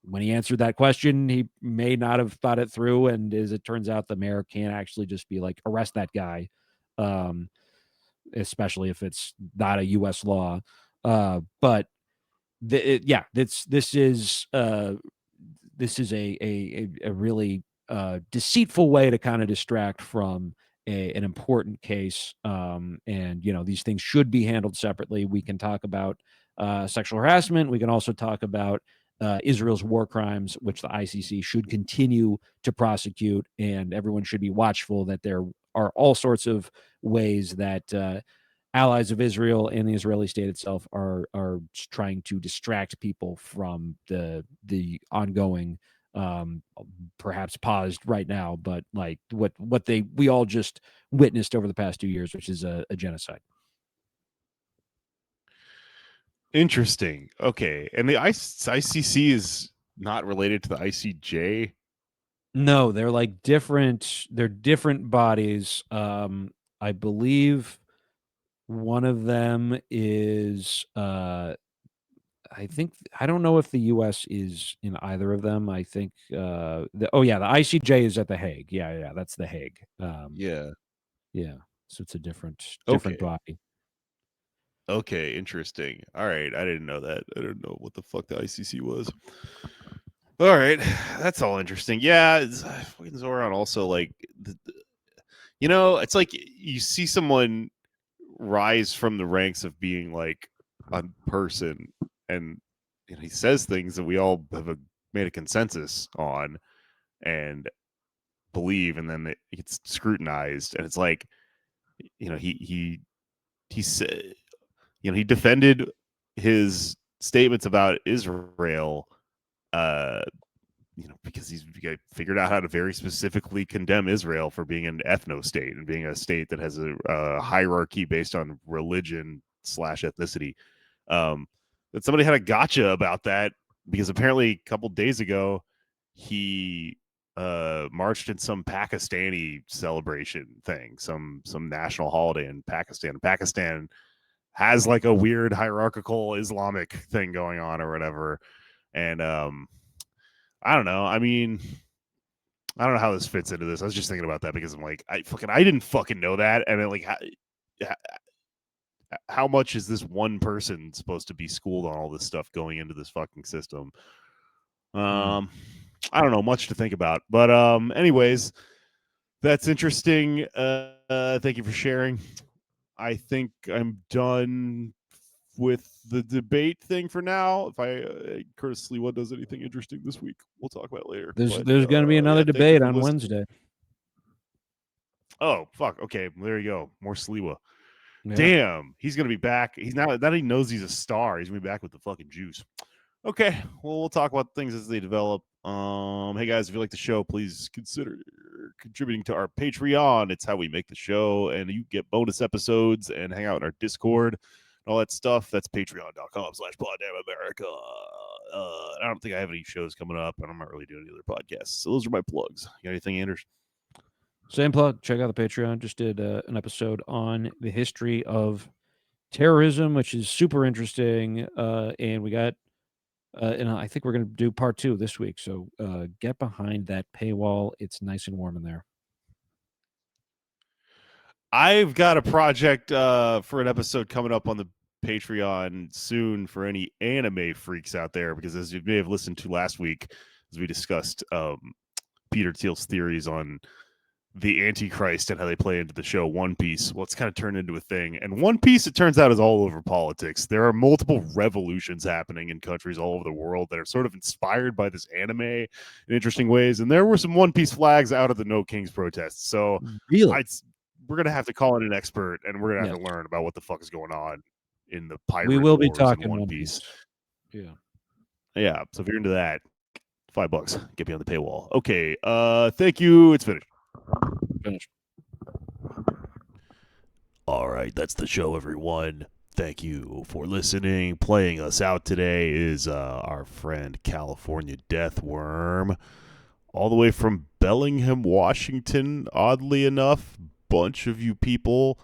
when he answered that question, he may not have thought it through. And as it turns out, the mayor can't actually just be like, arrest that guy, especially if it's not a U.S. law. But this is a really deceitful way to kind of distract from an important case. And, these things should be handled separately. We can talk about sexual harassment. We can also talk about Israel's war crimes, which the ICC should continue to prosecute. And everyone should be watchful that there are all sorts of ways that allies of Israel and the Israeli state itself are trying to distract people from the ongoing, perhaps paused right now, but like what we all just witnessed over the past 2 years, which is a genocide. Interesting. Okay. And the ICC is not related to the ICJ? No, they're like different. They're different bodies. I believe one of them is I don't know if the U.S. is in either of them. I think the ICJ is at The Hague. Yeah, that's The Hague. Yeah. Yeah. So it's a different Okay. body. Okay, interesting. All right, I didn't know that. I didn't know what the fuck the ICC was. All right, that's all interesting. Yeah, fucking Zoran also like, it's like you see someone rise from the ranks of being like a person, and he says things that we all have made a consensus on and believe, and then it gets scrutinized, and it's like, he said, he defended his statements about Israel, because he's figured out how to very specifically condemn Israel for being an ethno state and being a state that has a hierarchy based on religion / ethnicity. That somebody had a gotcha about that, because apparently a couple days ago he marched in some Pakistani celebration thing, some national holiday in Pakistan. Pakistan has like a weird hierarchical Islamic thing going on or whatever. And I don't know. I mean, I don't know how this fits into this. I was just thinking about that because I'm like, I didn't fucking know that. And then, like, how much is this one person supposed to be schooled on all this stuff going into this fucking system? I don't know, much to think about. But anyways, that's interesting. Thank you for sharing. I think I'm done with the debate thing for now. If Curtis Sliwa does anything interesting this week, we'll talk about it later. There's going to be another debate on Wednesday. Oh, fuck. Okay, there you go. More Sliwa. Yeah. Damn, he's going to be back. He's now that he knows he's a star, he's going to be back with the fucking juice. Okay, well, we'll talk about things as they develop. Hey guys, if you like the show, please consider contributing to our Patreon. It's how we make the show, and you get bonus episodes and hang out in our Discord and all that stuff. That's patreon.com/PodDamnAmerica. I don't think I have any shows coming up, and I'm not really doing any other podcasts. So those are my plugs. You got anything, Anders? Same plug. Check out the Patreon. Just did an episode on the history of terrorism, which is super interesting. And we got, and I think we're going to do part 2 this week. So get behind that paywall. It's nice and warm in there. I've got a project for an episode coming up on the Patreon soon for any anime freaks out there, because as you may have listened to last week, as we discussed Peter Thiel's theories on the Antichrist and how they play into the show One Piece. Well, it's kind of turned into a thing. And One Piece, it turns out, is all over politics. There are multiple revolutions happening in countries all over the world that are sort of inspired by this anime in interesting ways. And there were some One Piece flags out of the No Kings protests. So really, we're going to have to call in an expert, and we're going to have to learn about what the fuck is going on in the pirate we will be wars talking in One Piece. Yeah. Yeah. So if you're into that, $5, get me on the paywall. Okay. Thank you. It's finished. Finished. All right, that's the show, everyone. Thank you for listening. Playing us out today is our friend California Deathworm, all the way from Bellingham, Washington. Oddly enough, bunch of you people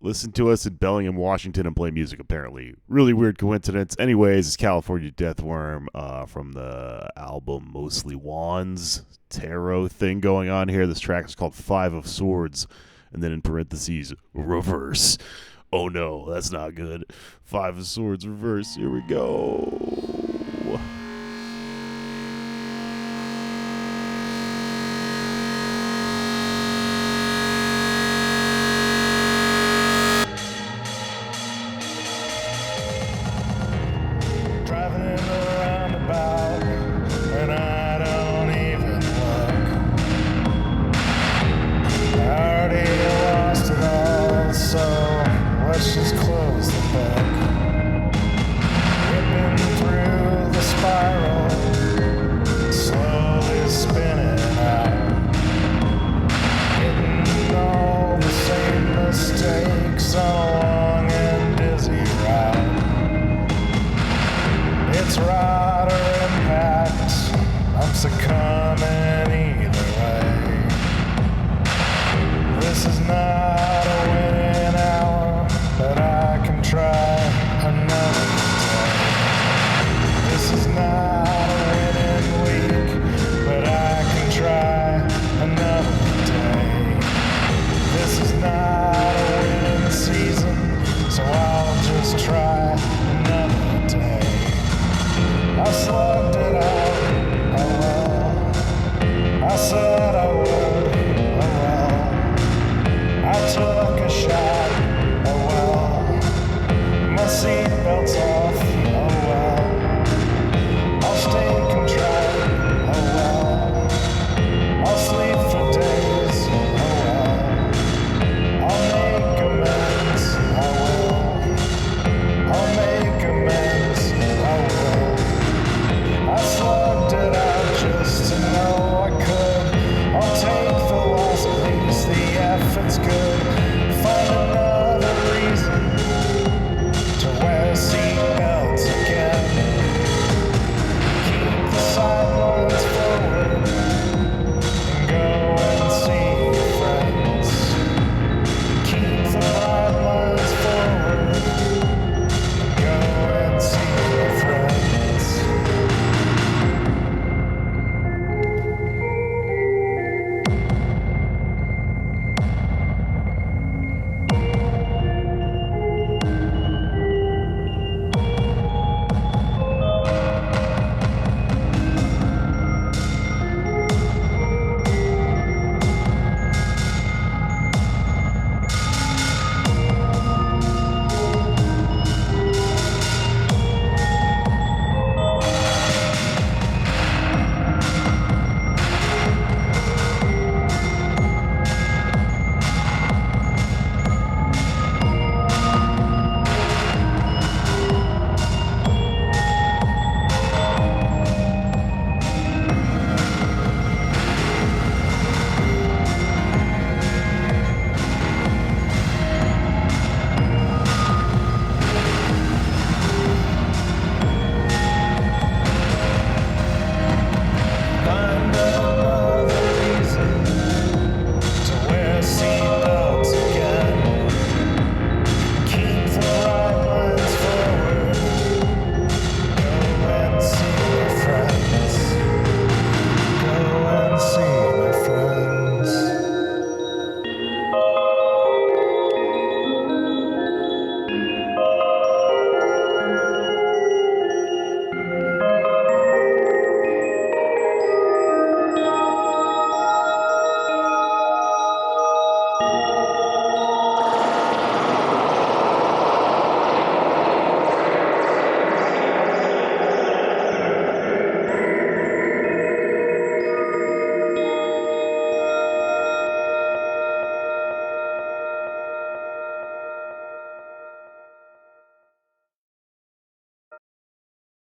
listen to us in Bellingham, Washington, and play music, apparently. Really weird coincidence. Anyways, it's California Deathworm from the album Mostly Wands tarot thing going on here. This track is called 5 of Swords, and then in parentheses, reverse. Oh no, that's not good. 5 of Swords, reverse. Here we go. So